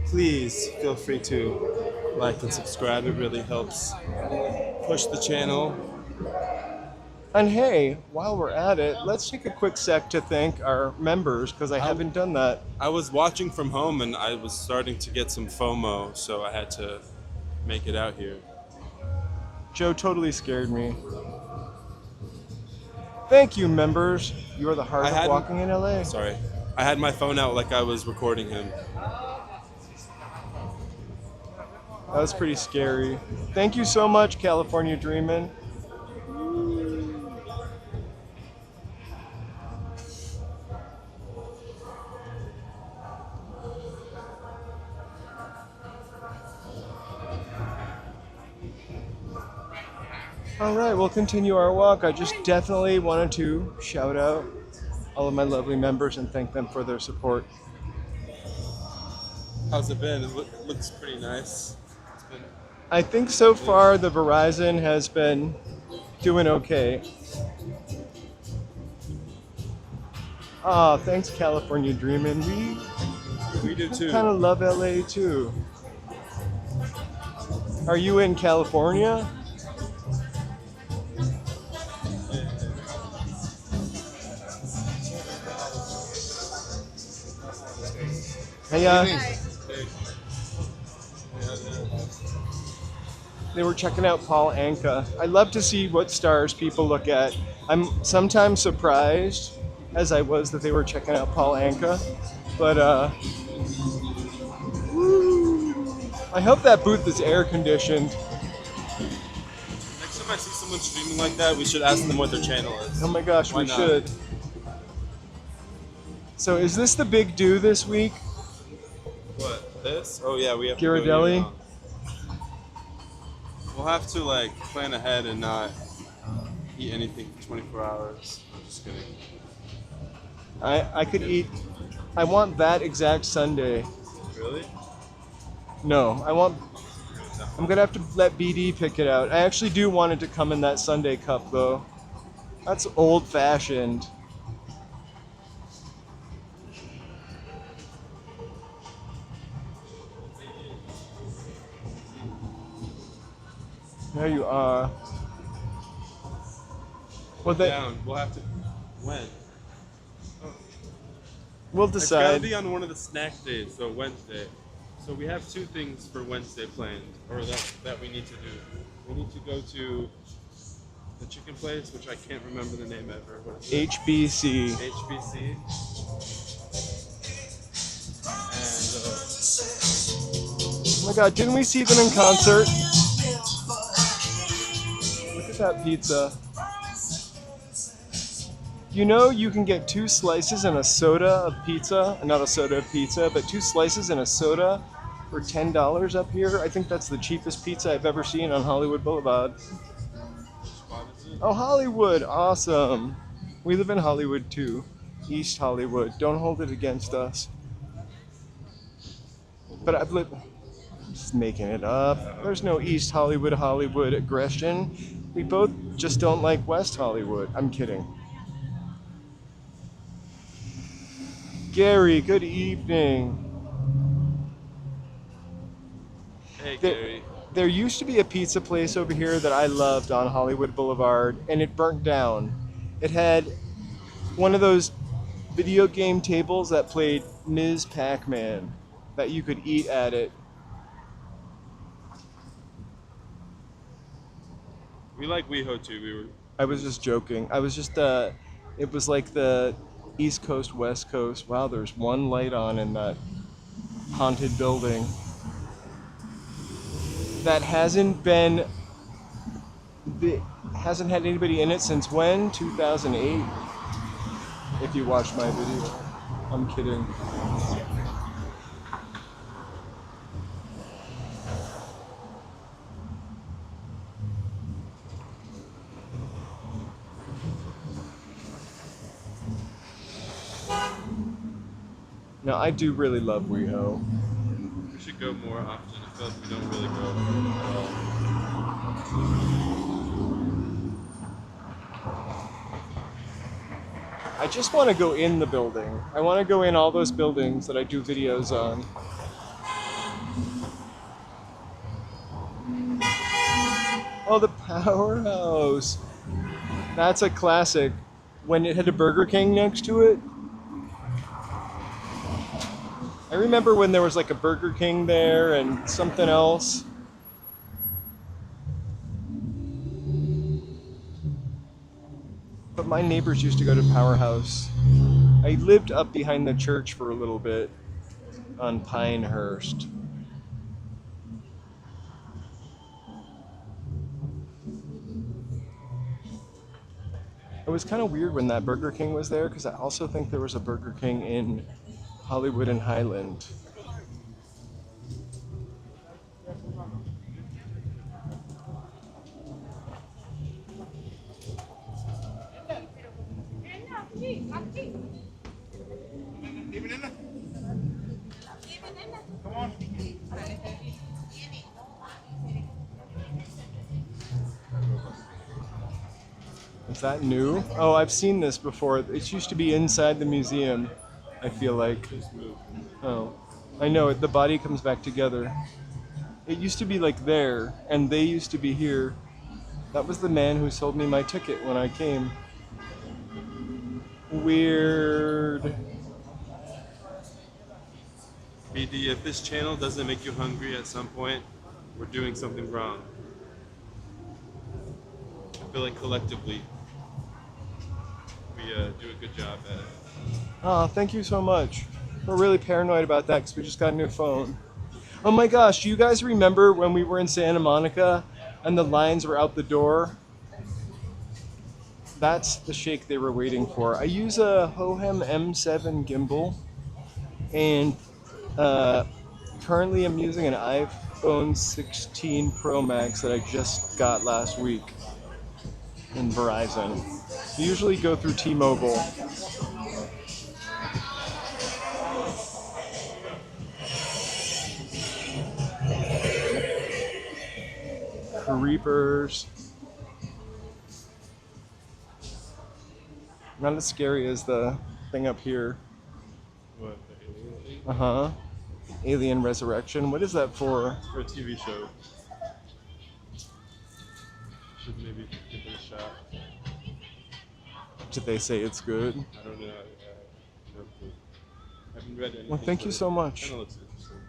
please feel free to like and subscribe. It really helps push the channel. And hey, while we're at it, let's take a quick sec to thank our members, because I haven't done that. I was watching from home and I was starting to get some FOMO, so I had to make it out here. Joe totally scared me. Thank you, members. You are the heart I of hadn't- walking in LA. Sorry. I had my phone out like I was recording him. That was pretty scary. Thank you so much, California Dreamin'. All right, we'll continue our walk. I just definitely wanted to shout out all of my lovely members and thank them for their support. How's it been? It looks pretty nice. It's been I think so far the Verizon has been doing okay. Ah, thanks California Dreamin'. We do too. Kind of love LA too. Are you in California? Hey, they were checking out Paul Anka. I love to see what stars people look at. I'm sometimes surprised, as I was, that they were checking out Paul Anka. But I hope that booth is air conditioned. Next time I see someone streaming like that, we should ask them what their channel is. Oh my gosh, Why we not? should. So is this the big do this week? What? This? Oh yeah, we have to go Ghirardelli? here. We'll have to like plan ahead and not eat anything for 24 hours. I'm just kidding. I could eat. I want that exact Sunday. Really? No, I'm gonna have to let BD pick it out. I actually do want it to come in that Sunday cup though. That's old fashioned. There you are. Well, Down. We'll have to. When? we'll It's gotta decide. be on one of the snack days, so Wednesday. So we have two things for Wednesday planned, or that we need to do. We need to go to the chicken place, which I can't remember the name ever. What is it? HBC. HBC. Oh my God! Didn't we see them in concert? Look at that pizza. You know you can get 2 slices and a soda of pizza, not a soda of pizza, but 2 slices and a soda for $10 up here. I think that's the cheapest pizza I've ever seen on Hollywood Boulevard. Oh, Hollywood, awesome. We live in Hollywood too. East Hollywood. Don't hold it against us. But I've lived... Just making it up. There's no East Hollywood aggression. We both just don't like West Hollywood. I'm kidding. Gary, good evening. Hey, Gary. There used to be a pizza place over here that I loved on Hollywood Boulevard, and it burnt down. It had one of those video game tables that played Ms. Pac-Man that you could eat at it. We like WeHo too. I was just joking. I was just, it was like the East Coast, West Coast. Wow, there's one light on in that haunted building. That hasn't had anybody in it since when? 2008. If you watch my video. I'm kidding. No, I do really love WeHo. We should go more often. I feel like we don't really go at all. I just want to go in the building. I want to go in all those buildings that I do videos on. Oh, the Powerhouse. That's a classic. When it had a Burger King next to it. I remember when there was like a Burger King there and something else. But my neighbors used to go to Powerhouse. I lived up behind the church for a little bit on Pinehurst. It was kind of weird when that Burger King was there because I also think there was a Burger King in Hollywood and Highland. Is that new? Oh, I've seen this before. It used to be inside the museum, I feel like. Oh, I know it. The body comes back together. It used to be like there, and they used to be here. That was the man who sold me my ticket when I came. Weird. BD, if this channel doesn't make you hungry at some point, we're doing something wrong. I feel like collectively, we do a good job at it. Oh, thank you so much. We're really paranoid about that because we just got a new phone. Oh my gosh, do you guys remember when we were in Santa Monica and the lines were out the door? That's the shake they were waiting for. I use a Hohem M7 gimbal, and currently I'm using an iPhone 16 Pro Max that I just got last week in Verizon. I usually go through T-Mobile. Creepers. Not as scary as the thing up here. What, the alien thing? Uh-huh. Alien Resurrection. What is that for? For a TV show. Should maybe give it a shot. Did they say it's good? I don't know. No clue. I haven't read anything. Well, thank you so much. Kind of looks interesting.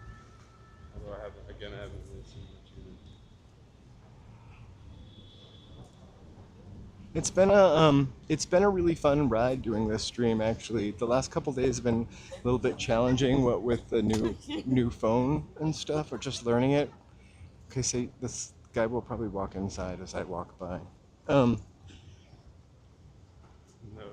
Although I haven't really seen much either. It's been a really fun ride doing this stream. Actually, the last couple days have been a little bit challenging. What with the new phone and stuff, or just learning it. Okay, so this guy will probably walk inside as I walk by. No,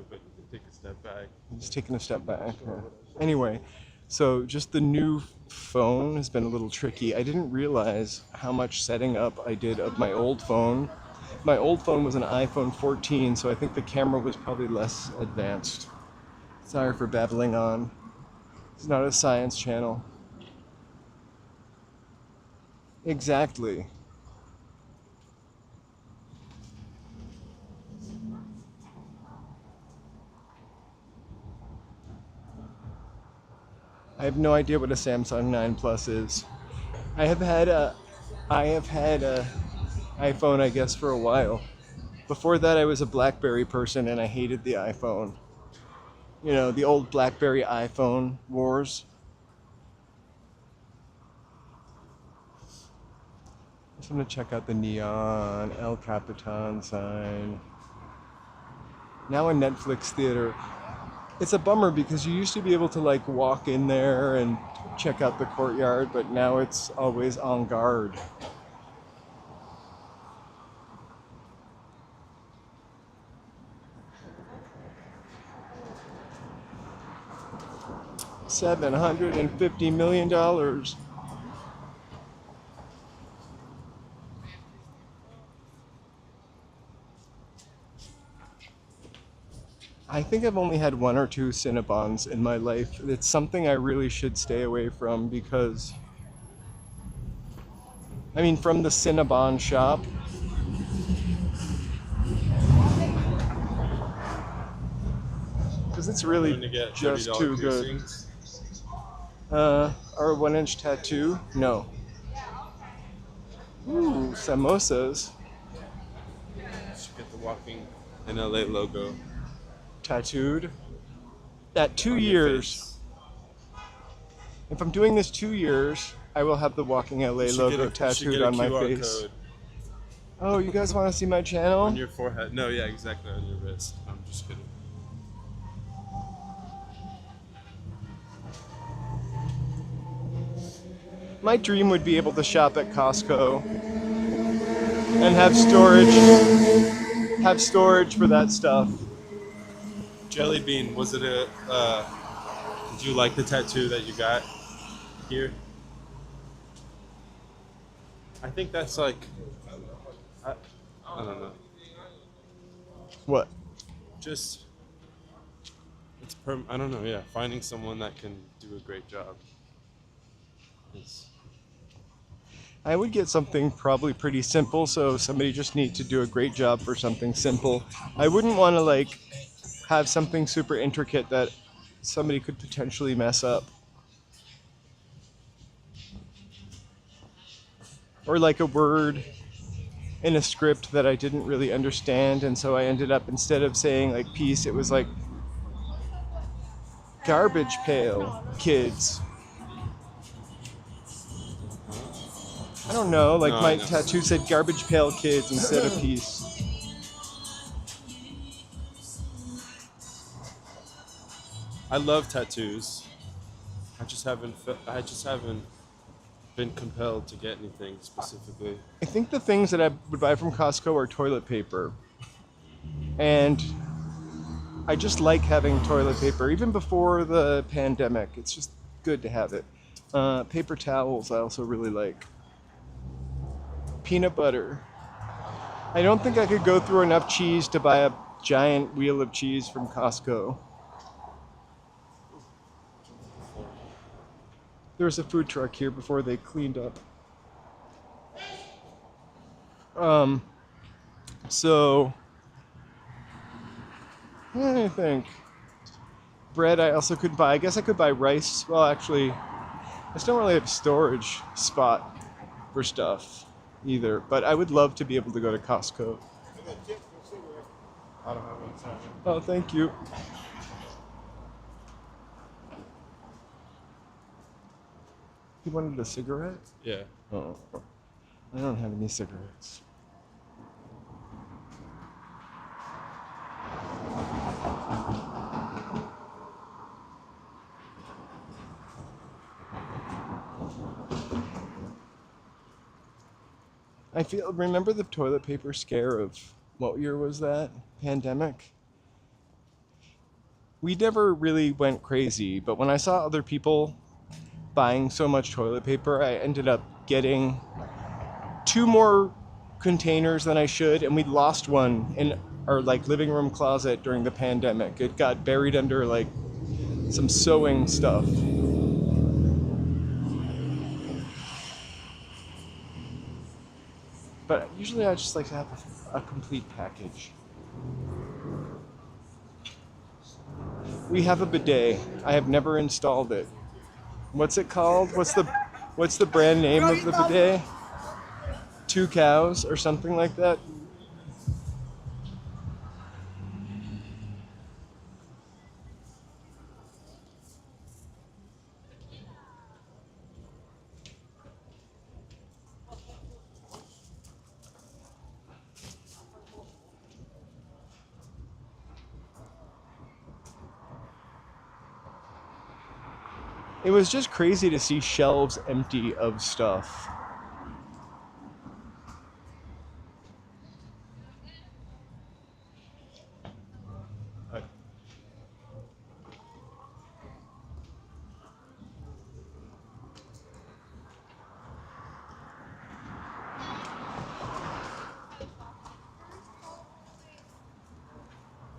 but take a step back. Just taking a step back. Yeah. Anyway, so just the new phone has been a little tricky. I didn't realize how much setting up I did of my old phone. My old phone was an iPhone 14, so I think the camera was probably less advanced. Sorry for babbling on. It's not a science channel. Exactly. I have no idea what a Samsung 9 Plus is. I have had a iPhone, I guess, for a while. Before that, I was a BlackBerry person, and I hated the iPhone. You know, the old BlackBerry iPhone wars. I just want to check out the neon El Capitan sign. Now a Netflix theater. It's a bummer because you used to be able to like walk in there and check out the courtyard, but now it's always en garde. $750 million. I think I've only had 1 or 2 Cinnabons in my life. It's something I really should stay away from because, I mean, from the Cinnabon shop. Because it's really just too good. Or a 1-inch tattoo? No. Ooh, samosas. Should get the Walking in LA logo. Tattooed. At 2 years. If I'm doing this 2 years, I will have the Walking LA logo tattooed on my face. Code oh, you guys want to see my channel? on your forehead. No, yeah, exactly, on your wrist. I'm just kidding. My dream would be able to shop at Costco and have storage for that stuff. Jelly Bean, was it a, did you like the tattoo that you got here? I think that's like, I don't know. What? Just, it's I don't know, yeah, finding someone that can do a great job. I would get something probably pretty simple, so somebody just needs to do a great job for something simple. I wouldn't want to like have something super intricate that somebody could potentially mess up. Or like a word in a script that I didn't really understand, and so I ended up, instead of saying like peace, it was like garbage pail kids. I don't know, like my tattoo said garbage pail kids instead of peace. I love tattoos. I just haven't been compelled to get anything specifically. I think the things that I would buy from Costco are toilet paper. And I just like having toilet paper, even before the pandemic. It's just good to have it. Paper towels I also really like. Peanut butter. I don't think I could go through enough cheese to buy a giant wheel of cheese from Costco. There was a food truck here before they cleaned up. So, what do I think? Bread I also could buy. I guess I could buy rice. Well, actually, I just don't really have a storage spot for stuff either. But I would love to be able to go to Costco. I don't have one second. Oh, thank you. You wanted a cigarette? Yeah. Oh, I don't have any cigarettes. Remember the toilet paper scare of, what year was that? Pandemic? We never really went crazy, but when I saw other people buying so much toilet paper, I ended up getting 2 more containers than I should, and we lost one in our like living room closet during the pandemic. It got buried under like some sewing stuff. But usually I just like to have a complete package. We have a bidet. I have never installed it. What's it called? What's the brand name of the bidet? 2 Cows or something like that? It was just crazy to see shelves empty of stuff.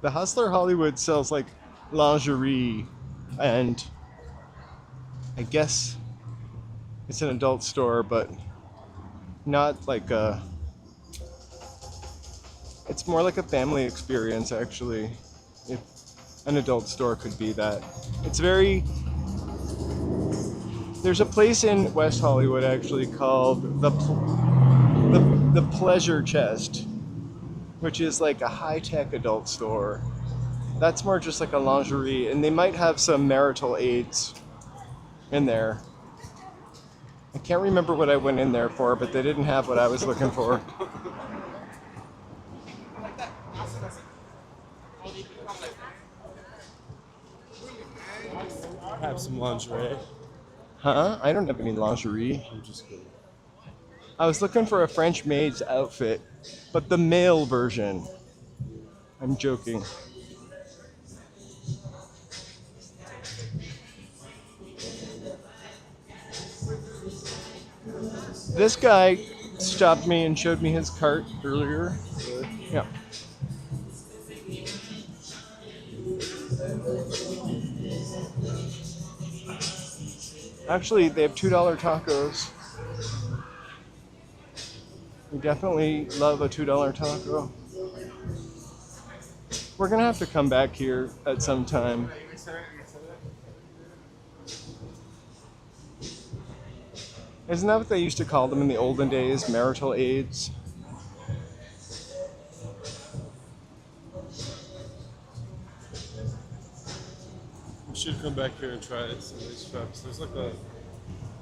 The Hustler Hollywood sells like lingerie, and I guess it's an adult store, but not like a... It's more like a family experience, actually. If an adult store could be that. It's very... There's a place in West Hollywood, actually, called the Pleasure Chest, which is like a high-tech adult store. That's more just like a lingerie, and they might have some marital aids in there. I can't remember what I went in there for, but they didn't have what I was looking for. I have some lingerie. Huh? I don't have any lingerie. I'm just kidding. I was looking for a French maid's outfit, but the male version. I'm joking. This guy stopped me and showed me his cart earlier. Yeah. Actually, they have $2 tacos. We definitely love a $2 taco. We're gonna have to come back here at some time. Isn't that what they used to call them in the olden days? Marital aids? We should come back here and try some of these cups. There's like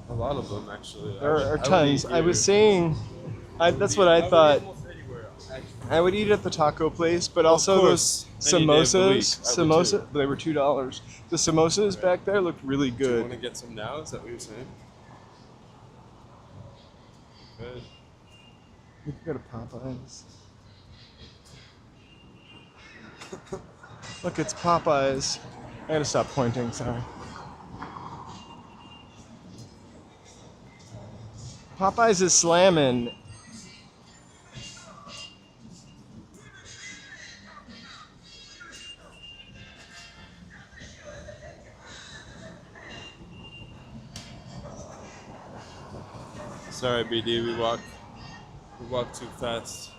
a lot of them, actually. There are tons. I was saying, that's what I thought. I would eat at the taco place, but also those samosas. They were $2. The samosas back there looked really Do you good. want to get some now? Is that what you're saying? Good. We could go to Popeyes. Look, it's Popeyes. I gotta stop pointing, sorry. Popeyes is slamming. Sorry, BD, we walk too fast.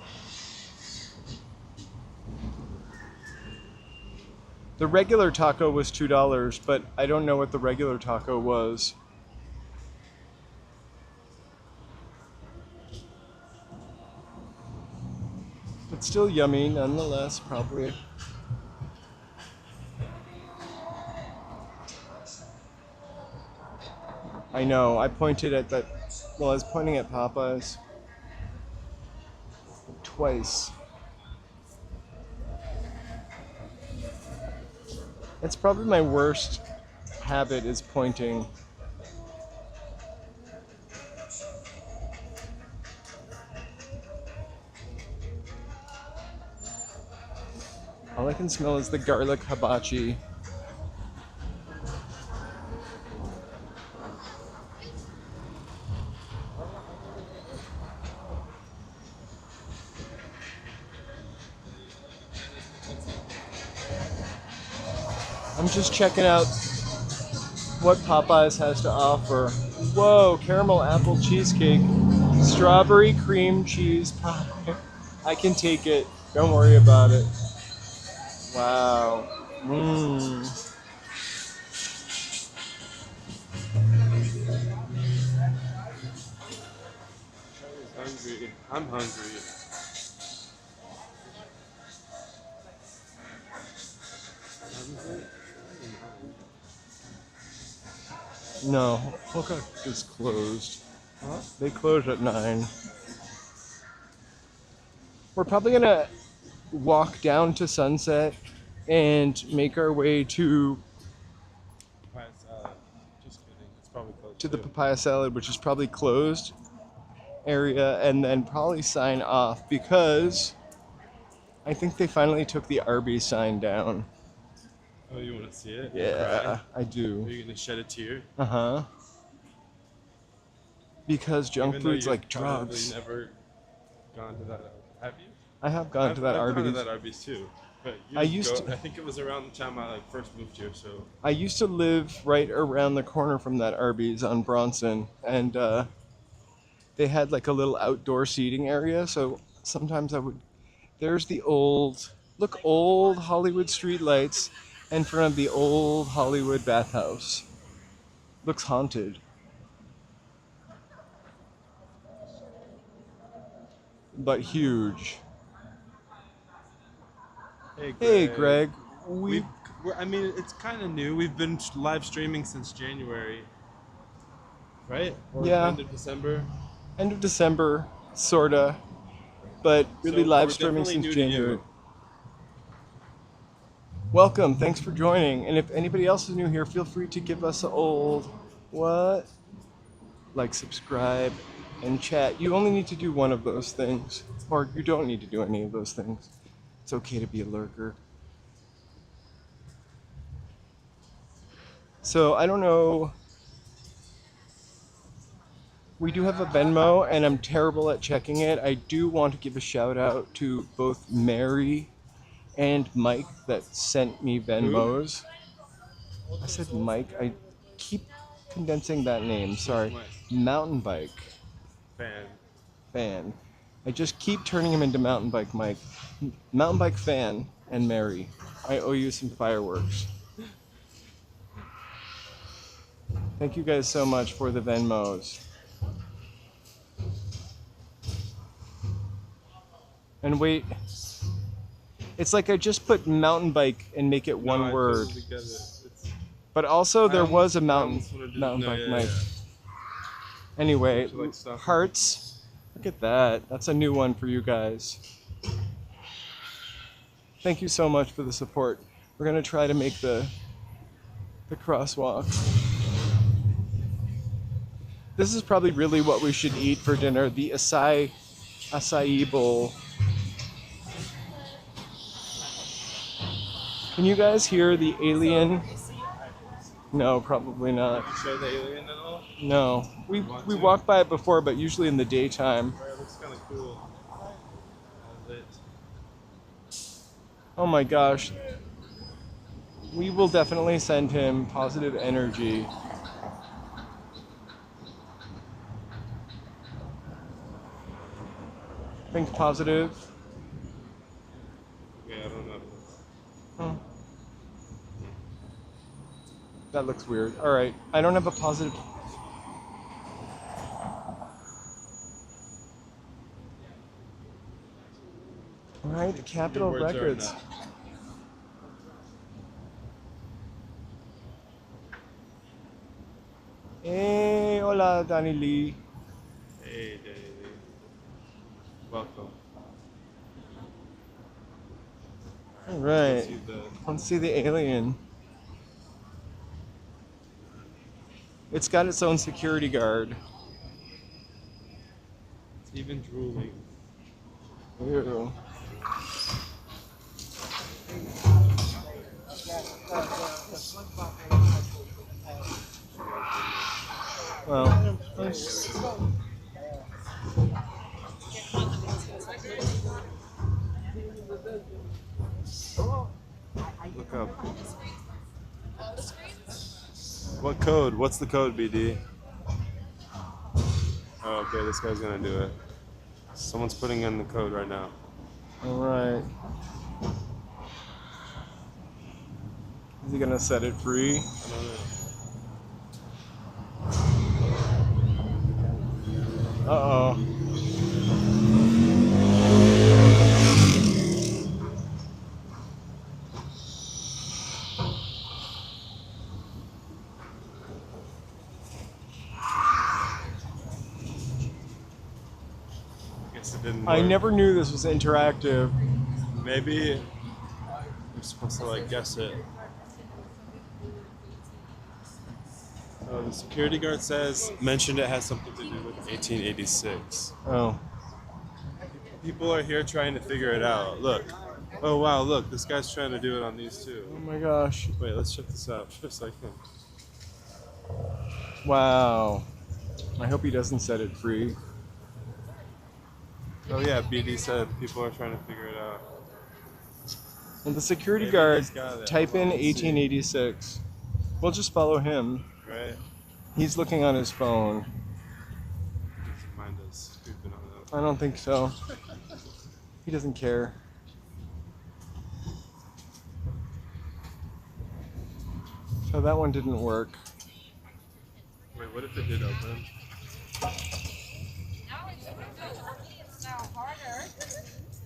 The regular taco was $2, but I don't know what the regular taco was. It's still yummy, nonetheless, probably. I know, I pointed at that. Well, I was pointing at Popeyes twice. It's probably my worst habit is pointing. All I can smell is the garlic hibachi. I'm just checking out what Popeyes has to offer. Whoa, caramel apple cheesecake, strawberry cream cheese pie. I can take it. Don't worry about it. Wow. Mmm. Hungry. I'm hungry. No, Holyoke is closed. Huh? They close at 9. We're probably gonna walk down to Sunset and make our way to Papaya salad. Just kidding. It's probably close. the too. Papaya Salad, which is probably closed area, and then probably sign off because I think they finally took the Arby sign down. Oh, you want to see it? Yeah, Cry? I do. Are you gonna shed a tear? Uh-huh. Because junk Even though food's you've like drugs. probably never gone to that. Have you? I have gone to that I've Arby's. gone to that Arby's too. But I years used ago, to- I think it was around the time I like first moved here. So I used to live right around the corner from that Arby's on Bronson, and they had like a little outdoor seating area. So sometimes I would. There's the old Hollywood streetlights in front of the old Hollywood bathhouse. Looks haunted. But huge. Hey, Greg. I mean, it's kind of new. We've been live streaming since January, right? Or Yeah. End of December. End of December, sorta. But really So live we're streaming definitely since new to you. January. Welcome, thanks for joining. And if anybody else is new here, feel free to give us an old what? Like, subscribe, and chat. You only need to do one of those things. Or you don't need to do any of those things. It's okay to be a lurker. So, I don't know. We do have a Venmo, and I'm terrible at checking it. I do want to give a shout out to both Mary and Mike that sent me Venmos. I said Mike. I keep condensing that name. Sorry. Mike. Mountain bike fan. I just keep turning him into mountain bike Mike. Mountain bike fan and Mary. I owe you some fireworks. Thank you guys so much for the Venmos. And wait, it's like I just put mountain bike and make it one word. But also there was a mountain bike Mike. Anyway, hearts. Look at that. That's a new one for you guys. Thank you so much for the support. We're gonna try to make the crosswalk. This is probably really what we should eat for dinner. The acai bowl. Can you guys hear the alien? No, probably not. Did you show the alien at all? No. We walked by it before, but usually in the daytime. It looks kind of cool. Lit. Oh my gosh. We will definitely send him positive energy. Think positive. Yeah, I don't know. Oh. That looks weird. Alright, I don't have a positive. Alright, Capitol Your words are Records. enough. Hey, hola, Danny Lee. Hey, Dave. Welcome. Alright, let's see the alien. It's got its own security guard. It's even drooling. Ew. Well, Look up. code? What's the code, BD? Oh, okay, this guy's gonna do it. Someone's putting in the code right now. All right. Is he gonna set it free? I don't know. Uh-oh. I guess it didn't work. I never knew this was interactive. Maybe I'm supposed to like guess it. Oh, the security guard mentioned it has something to do with 1886. Oh. People are here trying to figure it out. Look. Oh wow, look, this guy's trying to do it on these too. Oh my gosh. Wait, let's check this out for a second. Wow. I hope he doesn't set it free. Oh yeah, BD said people are trying to figure it out. And the security Maybe guard, he's got it. type in Let's see. 1886. We'll just follow him. Right? He's looking on his phone. Doesn't mind us creeping on up. I don't think so. He doesn't care. So that one didn't work. Wait, what if it did open?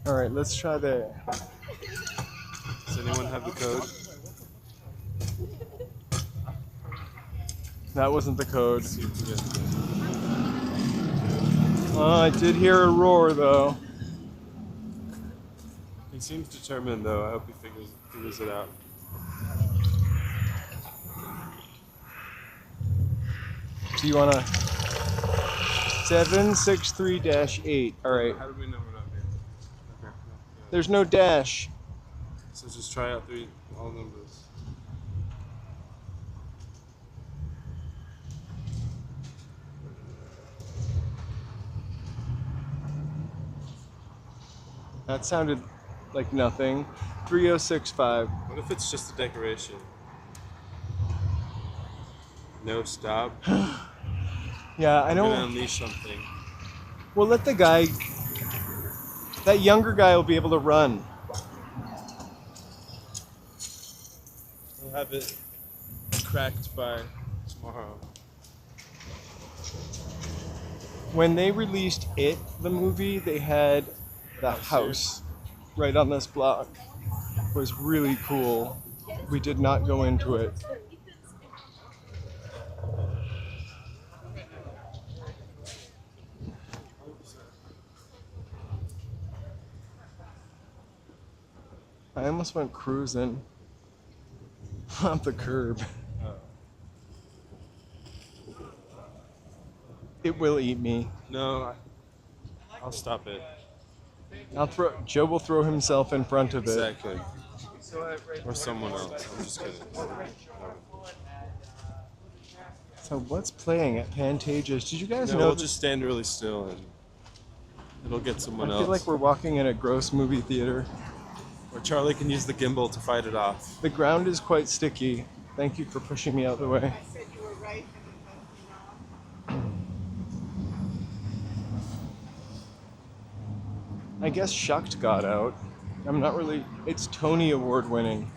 All right, let's try the. Does anyone have the code? That wasn't the code. Let's see if we get it. I did hear a roar though. He seems determined though. I hope he figures it out. Do you wanna 763-8? All right. How do we know we're not there? Okay. There's no dash. So just try out all numbers. That sounded like nothing. 3065. What if it's just a decoration? No stop. Yeah, I I'm gonna know. unleash something. Well, let the guy. That younger guy will be able to run. I'll have it cracked by tomorrow. When they released It, the movie, they had the house right on this block. It was really cool. We did not go into it. I almost went cruising off the curb. It will eat me. No, I'll stop it. Joe will throw himself in front of it. Exactly. Or someone else. I'm just kidding. So what's playing at Pantages? Did you guys No, know? we'll just stand really still and it'll get someone I else. feel like we're walking in a gross movie theater. Or Charlie can use the gimbal to fight it off. The ground is quite sticky. Thank you for pushing me out of the way. I guess Shucked got out. I'm not really. It's Tony Award winning.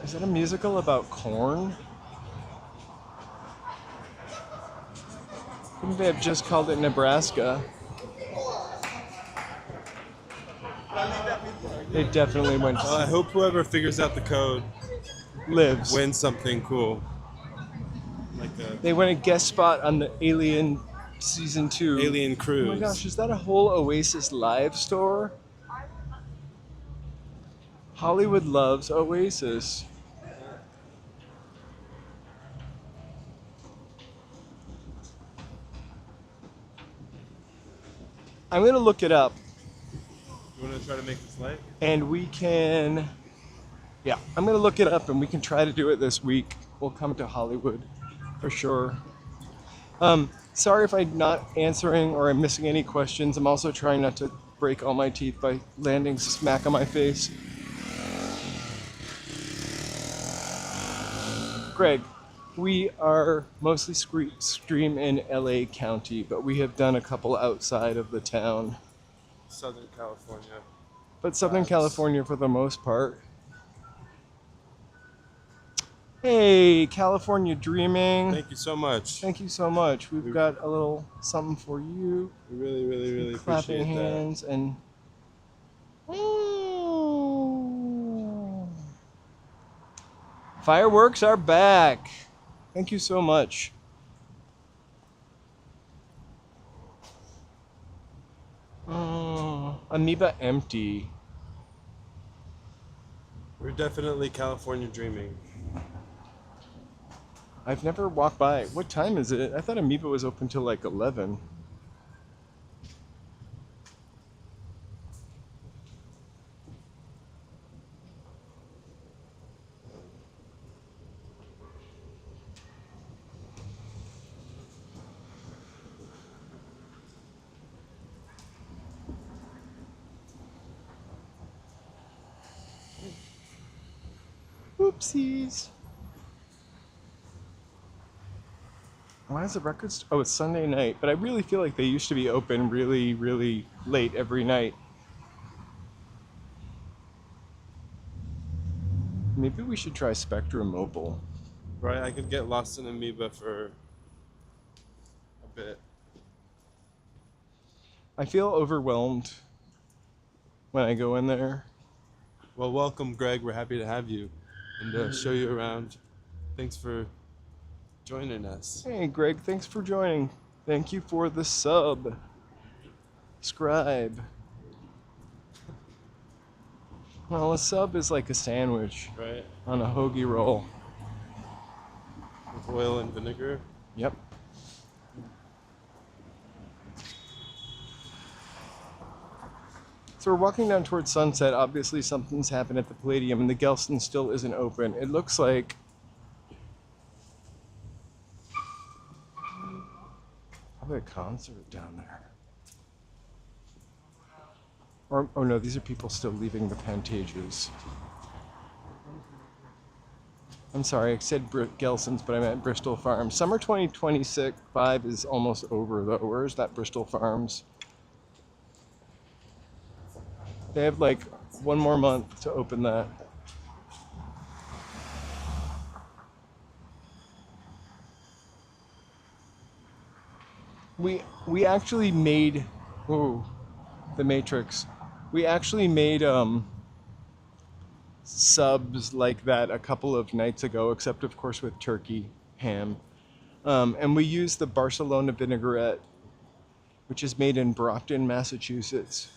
Is it a musical about corn? Couldn't they have just called it Nebraska? They definitely went Well, I hope whoever figures out the code lives. wins something cool. Like a They went a guest spot on the Alien season 2. alien cruise. Oh my gosh, is that a whole Oasis live store? Hollywood loves Oasis. I'm gonna look it up You want to try to make this light? and we can. Yeah, I'm gonna look it up and we can try to do it this week. We'll come to Hollywood for sure. Sorry if I'm not answering or I'm missing any questions. I'm also trying not to break all my teeth by landing smack on my face. Greg, we are mostly stream in LA County, but we have done a couple outside of the town. Southern California. But Southern California for the most part. Hey, California Dreaming. Thank you so much. Thank you so much. We've got a little something for you. We really, really, really Clapping appreciate hands and. Fireworks are back. Thank you so much. Amoeba empty. We're definitely California dreaming. I've never walked by. What time is it? I thought Amoeba was open till like 11. Oopsies. Why is the record oh, it's Sunday night, but I really feel like they used to be open really, really late every night. Maybe we should try Spectrum Mobile. Right, I could get lost in Amoeba for a bit. I feel overwhelmed when I go in there. Well, welcome, Greg. We're happy to have you and show you around. Thanks for joining us. Hey, Greg, thanks for joining. Thank you for the sub. Scribe. Well, a sub is like a sandwich. Right. On a hoagie roll. With oil and vinegar. Yep. So we're walking down towards sunset. Obviously something's happened at the Palladium and the Gelston still isn't open. It looks like probably a concert down there. Or, oh no, these are people still leaving the Pantages. I'm sorry, I said Gelson's, but I meant Bristol Farms. Summer 2025 is almost over though. Where's that Bristol Farms? They have like one more month to open that. We actually made, oh, the Matrix. We actually made subs like that a couple of nights ago, except of course with turkey ham. And we used the Barcelona vinaigrette, which is made in Brockton, Massachusetts.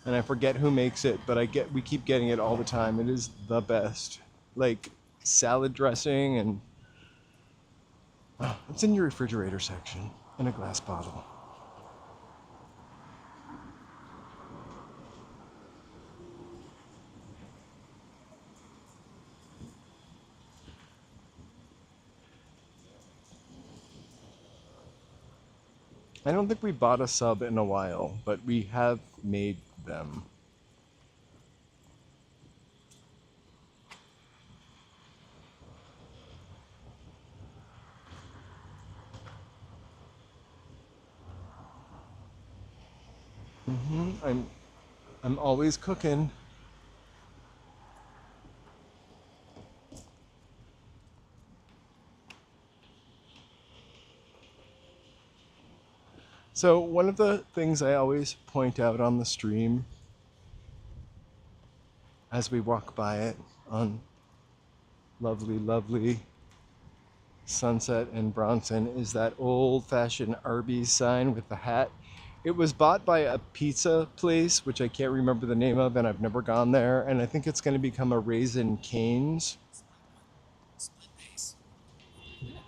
And I forget who makes it, but we keep getting it all the time. It is the best. Like salad dressing and it's in your refrigerator section in a glass bottle. I don't think we bought a sub in a while, but we have made them. I'm always cooking. So one of the things I always point out on the stream as we walk by it on lovely, lovely Sunset and Bronson is that old-fashioned Arby's sign with the hat. It was bought by a pizza place, which I can't remember the name of, and I've never gone there, and I think it's going to become a Raising Cane's.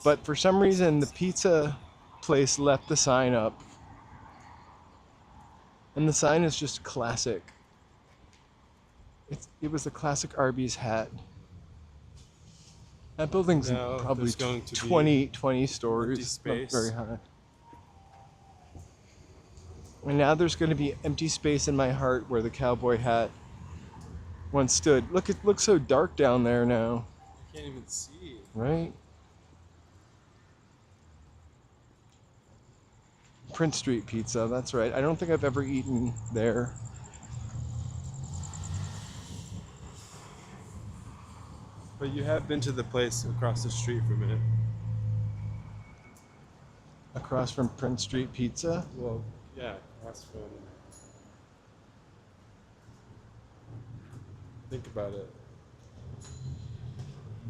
But for some reason, the pizza place left the sign up. And the sign is just classic. It was the classic Arby's hat. That building's probably going to 20 stories. space. Not very high. And now there's going to be empty space in my heart where the cowboy hat once stood. Look, it looks so dark down there now. I can't even see. Right? Prince Street Pizza, that's right. I don't think I've ever eaten there. But you have been to the place across the street from it. Across from Prince Street Pizza? Well, yeah, across from. Think about it.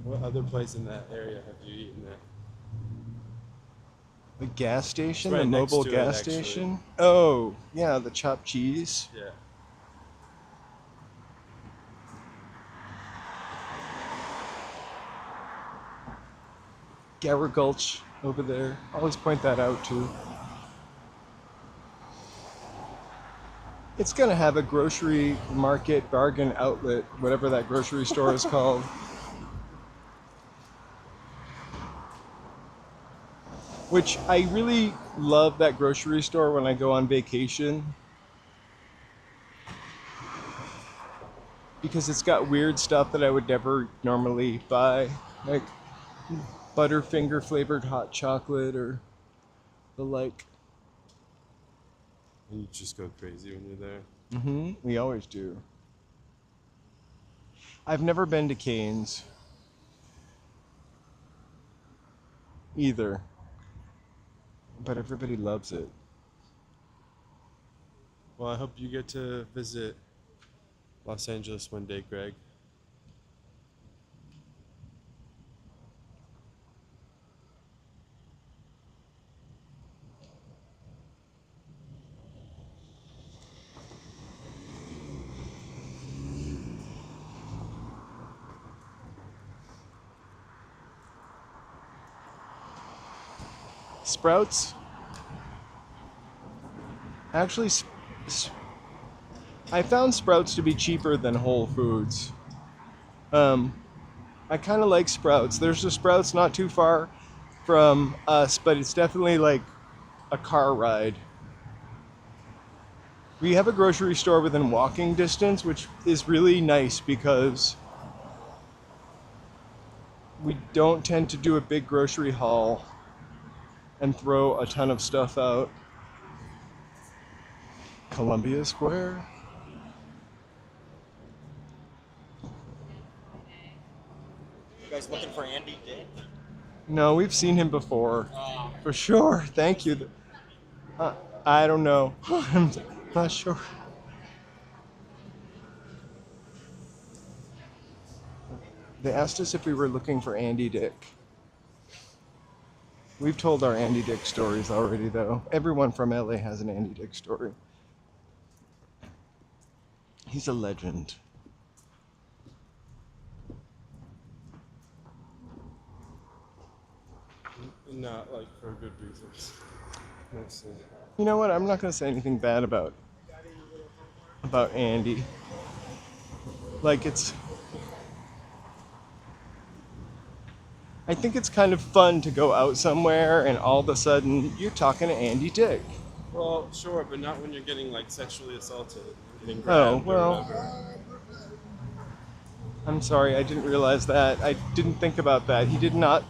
What other place in that area have you eaten at? The gas station? It's right the next mobile to it, gas actually. station? Oh, yeah, the chopped cheese. Yeah. Gower Gulch over there. Always point that out too. It's gonna have a grocery market bargain outlet, whatever that grocery store is called. Which I really love that grocery store when I go on vacation. Because it's got weird stuff that I would never normally buy. Like Butterfinger flavored hot chocolate or the like. And you just go crazy when you're there. Mm-hmm. We always do. I've never been to Cane's either, but everybody loves it. Well, I hope you get to visit Los Angeles one day, Greg. Sprouts? Actually, I found Sprouts to be cheaper than Whole Foods. I kind of like Sprouts. There's a Sprouts not too far from us, but it's definitely like a car ride. We have a grocery store within walking distance, which is really nice because we don't tend to do a big grocery haul and throw a ton of stuff out. Columbia Square. You guys looking for Andy Dick? No, we've seen him before. For sure. Thank you. I don't know. I'm not sure. They asked us if we were looking for Andy Dick. We've told our Andy Dick stories already, though. Everyone from LA has an Andy Dick story. He's a legend. Not like for good reasons. Mostly. You know what? I'm not going to say anything bad about Andy. Like I think it's kind of fun to go out somewhere and all of a sudden you're talking to Andy Dick. Well, sure, but not when you're getting like sexually assaulted. Getting Oh, grabbed or well. whatever. I'm sorry, I didn't realize that. I didn't think about that. He did not.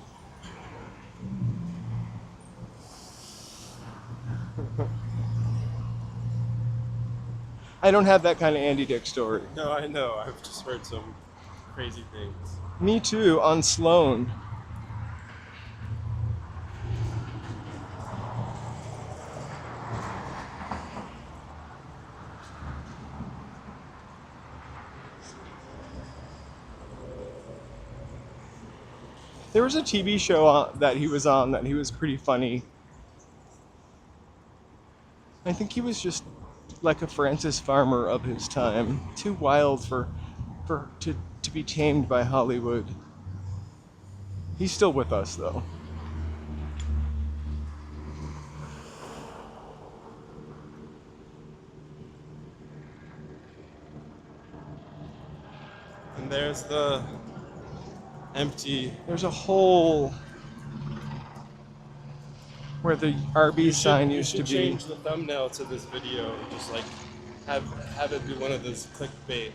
I don't have that kind of Andy Dick story. No, I know. I've just heard some crazy things. Me too, on Sloan. There was a TV show that he was on that he was pretty funny. I think he was just like a Francis Farmer of his time. Too wild to be tamed by Hollywood. He's still with us though. And there's the empty. There's a whole where the Arby sign used to You be. should change the thumbnail to this video. Just like have it be one of those clickbait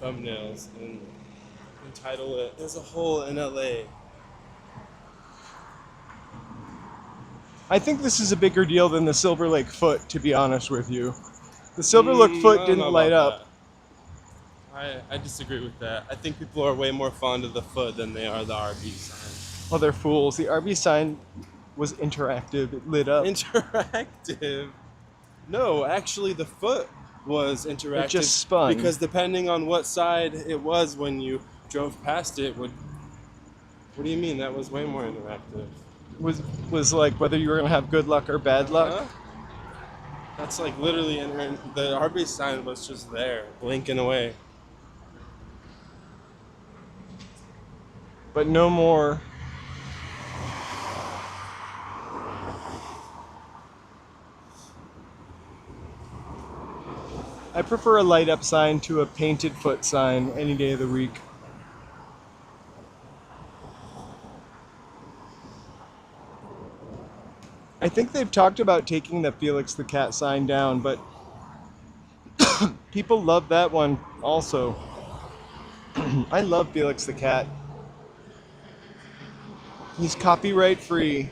thumbnails and entitle it "There's a hole in LA." I think this is a bigger deal than the Silver Lake foot, to be honest with you. The Silver Lake foot I don't didn't know light about up. that. I disagree with that. I think people are way more fond of the foot than they are the Arby sign. Well, they're fools. The Arby sign was interactive. It lit up. Interactive? No, actually the foot was interactive. It just spun. Because depending on what side it was when you drove past it would... What do you mean? That was way more interactive. Was like whether you were gonna have good luck or bad luck. Huh? That's like literally the Arby sign was just there, blinking away. But no more. I prefer a light up sign to a painted foot sign any day of the week. I think they've talked about taking the Felix the Cat sign down, but people love that one also. I love Felix the Cat. He's copyright free.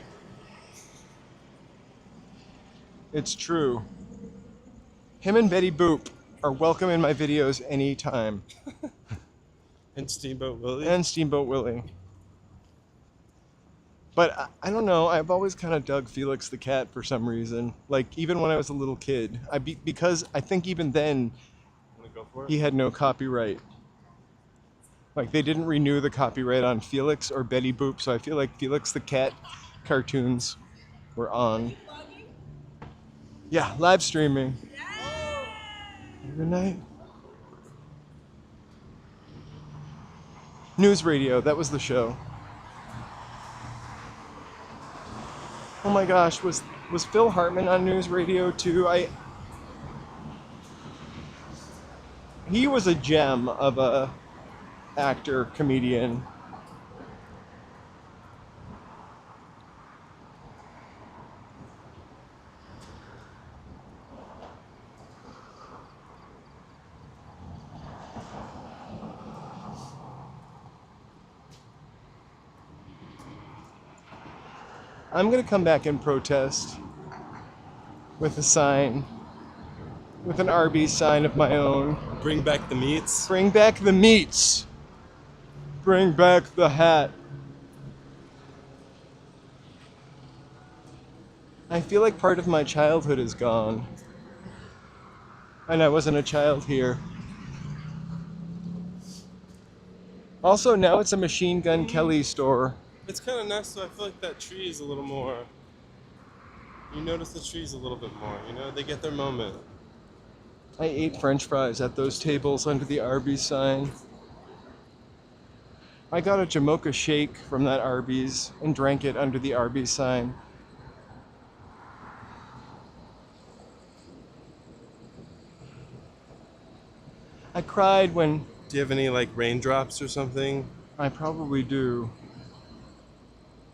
It's true. Him and Betty Boop are welcome in my videos anytime. And Steamboat Willie. And Steamboat Willie. But I don't know, I've always kind of dug Felix the Cat for some reason. Like, even when I was a little kid. Because I think even then, Wanna go for it? he had no copyright. Like, they didn't renew the copyright on Felix or Betty Boop, so I feel like Felix the Cat cartoons were on. Yeah, live streaming. Good night. News Radio, that was the show. Oh my gosh, was Phil Hartman on News Radio too? He was a gem of a actor, comedian. I'm gonna come back and protest with a sign, with an Arby sign of my own. Bring back the meats. Bring back the meats. Bring back the hat. I feel like part of my childhood is gone. And I wasn't a child here. Also, now it's a Machine Gun Kelly store. It's kind of nice, so I feel like that tree is a little more... You notice the trees a little bit more, you know? They get their moment. I ate French fries at those tables under the Arby's sign. I got a Jamocha shake from that Arby's and drank it under the Arby's sign. I cried when... Do you have any, like, raindrops or something? I probably do.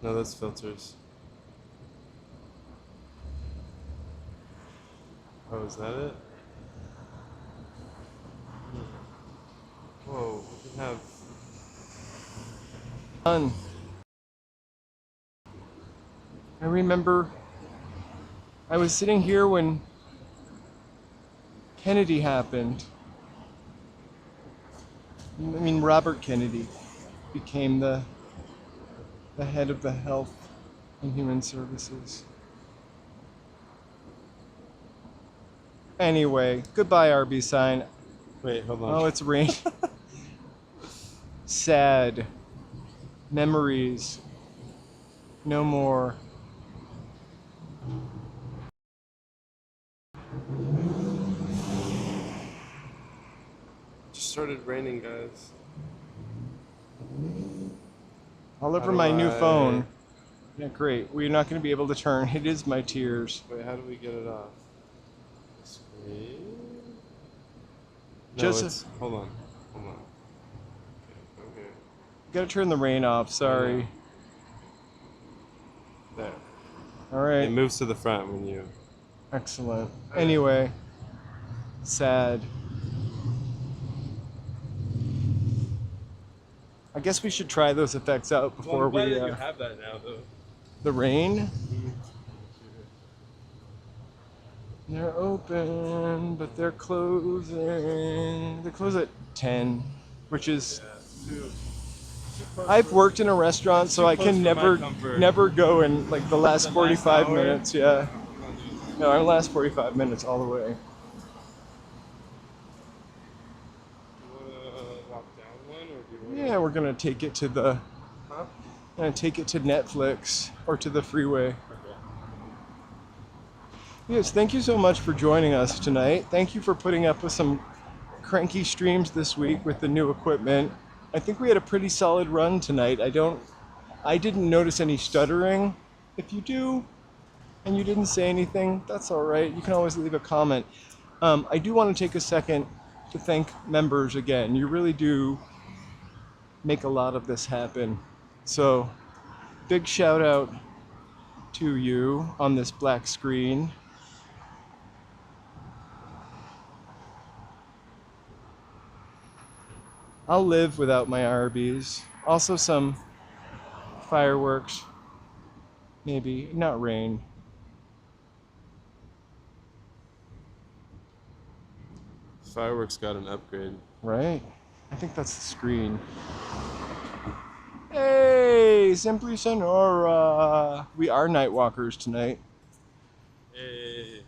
No, that's filters. Oh, is that it? Whoa, we can have... Fun. I remember I was sitting here when Kennedy happened. I mean, Robert Kennedy became the head of the Health and Human Services. Anyway, goodbye Arby sign. Wait, hold on. Oh, it's rain. Sad. Memories. No more. Just started raining, guys. All over How do my new I- phone. Yeah, great. We're not going to be able to turn. It is my tears. Wait, how do we get it off? Screen? No, Just- it's... Hold on. Hold on. Okay. Gotta turn the rain off, sorry. There. All right. It moves to the front when you. Excellent. Anyway, sad. I guess we should try those effects out before Well, we. you have that now, though. The rain. They're open, but they're closing. They close at 10, which is. I've worked in a restaurant, so I can never go in like the last 45 minutes. Yeah. No, our last 45 minutes all the way. Walk down one, or do you Yeah, we're gonna take it to the. Gonna take it to Netflix or to the freeway. Yes, thank you so much for joining us tonight. Thank you for putting up with some cranky streams this week with the new equipment. I think we had a pretty solid run tonight. I didn't notice any stuttering. If you do, and you didn't say anything, that's all right. You can always leave a comment. I do want to take a second to thank members again. You really do make a lot of this happen. So, big shout out to you on this black screen. I'll live without my Arby's. Also some fireworks. Maybe, not rain. Fireworks got an upgrade. Right? I think that's the screen. Hey, Simply Sonora. We are night walkers tonight. Hey.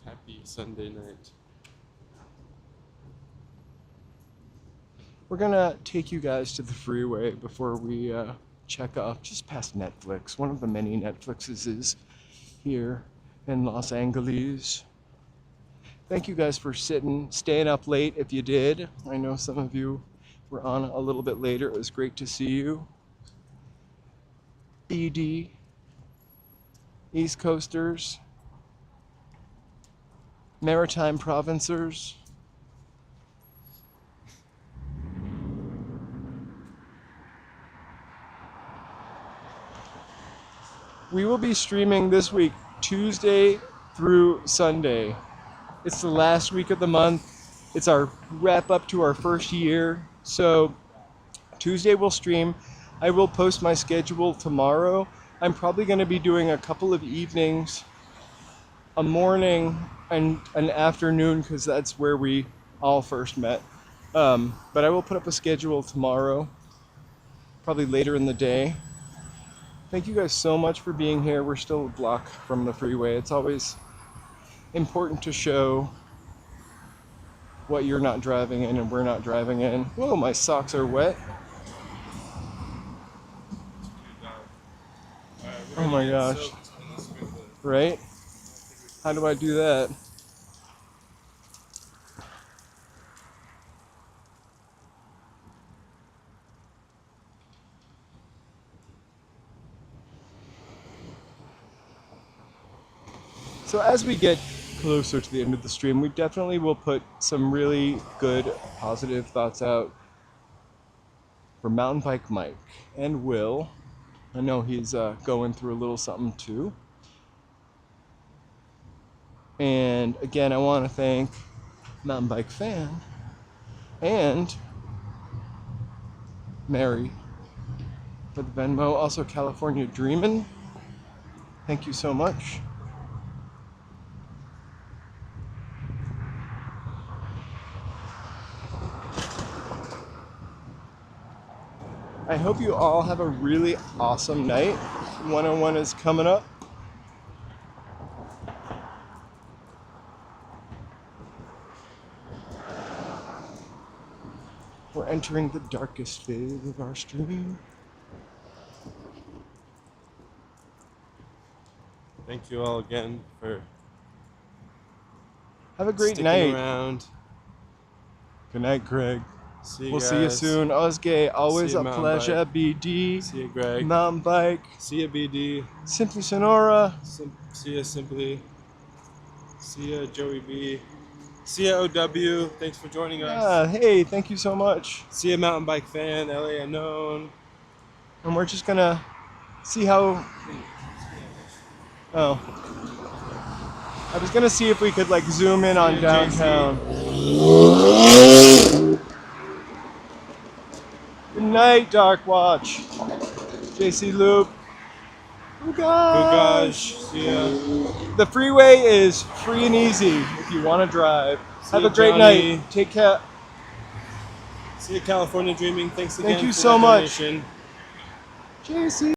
Happy Sunday night. We're gonna take you guys to the freeway before we check off just past Netflix. One of the many Netflixes is here in Los Angeles. Thank you guys for staying up late if you did. I know some of you were on a little bit later. It was great to see you. BD, East Coasters, Maritime Provincers. We will be streaming this week, Tuesday through Sunday. It's the last week of the month. It's our wrap up to our first year. So Tuesday we'll stream. I will post my schedule tomorrow. I'm probably going to be doing a couple of evenings, a morning and an afternoon, because that's where we all first met. But I will put up a schedule tomorrow, probably later in the day. Thank you guys so much for being here. We're still a block from the freeway. It's always important to show what you're not driving in and we're not driving in. Whoa, my socks are wet. Oh my gosh. Right? How do I do that? So as we get closer to the end of the stream, we definitely will put some really good, positive thoughts out for Mountain Bike Mike and Will. I know he's going through a little something too. And again, I want to thank Mountain Bike Fan and Mary for the Venmo. Also California Dreamin'. Thank you so much. I hope you all have a really awesome night. 101 is coming up. We're entering the darkest phase of our stream. Thank you all again for Have a great sticking night. around. Good night, Greg. See you We'll guys. see you soon. Osgay, always See you, a Mountain pleasure. Bike. BD, See you, Greg. Mountain Bike, See you, BD. Simply Sonora. See you, Simply. See you, Joey B. See you, OW. Thanks for joining us. Hey, thank you so much. See you, Mountain Bike Fan, LA Unknown. And we're just gonna see how. Oh. I was gonna see if we could like zoom in on downtown. Good night, Dark Watch. JC Loop. Gosh, see ya. The freeway is free and easy if you want to drive. Have you, a great Johnny. night. Take care. See you, California Dreaming. Thanks again. Thank you for so that much. donation. JC.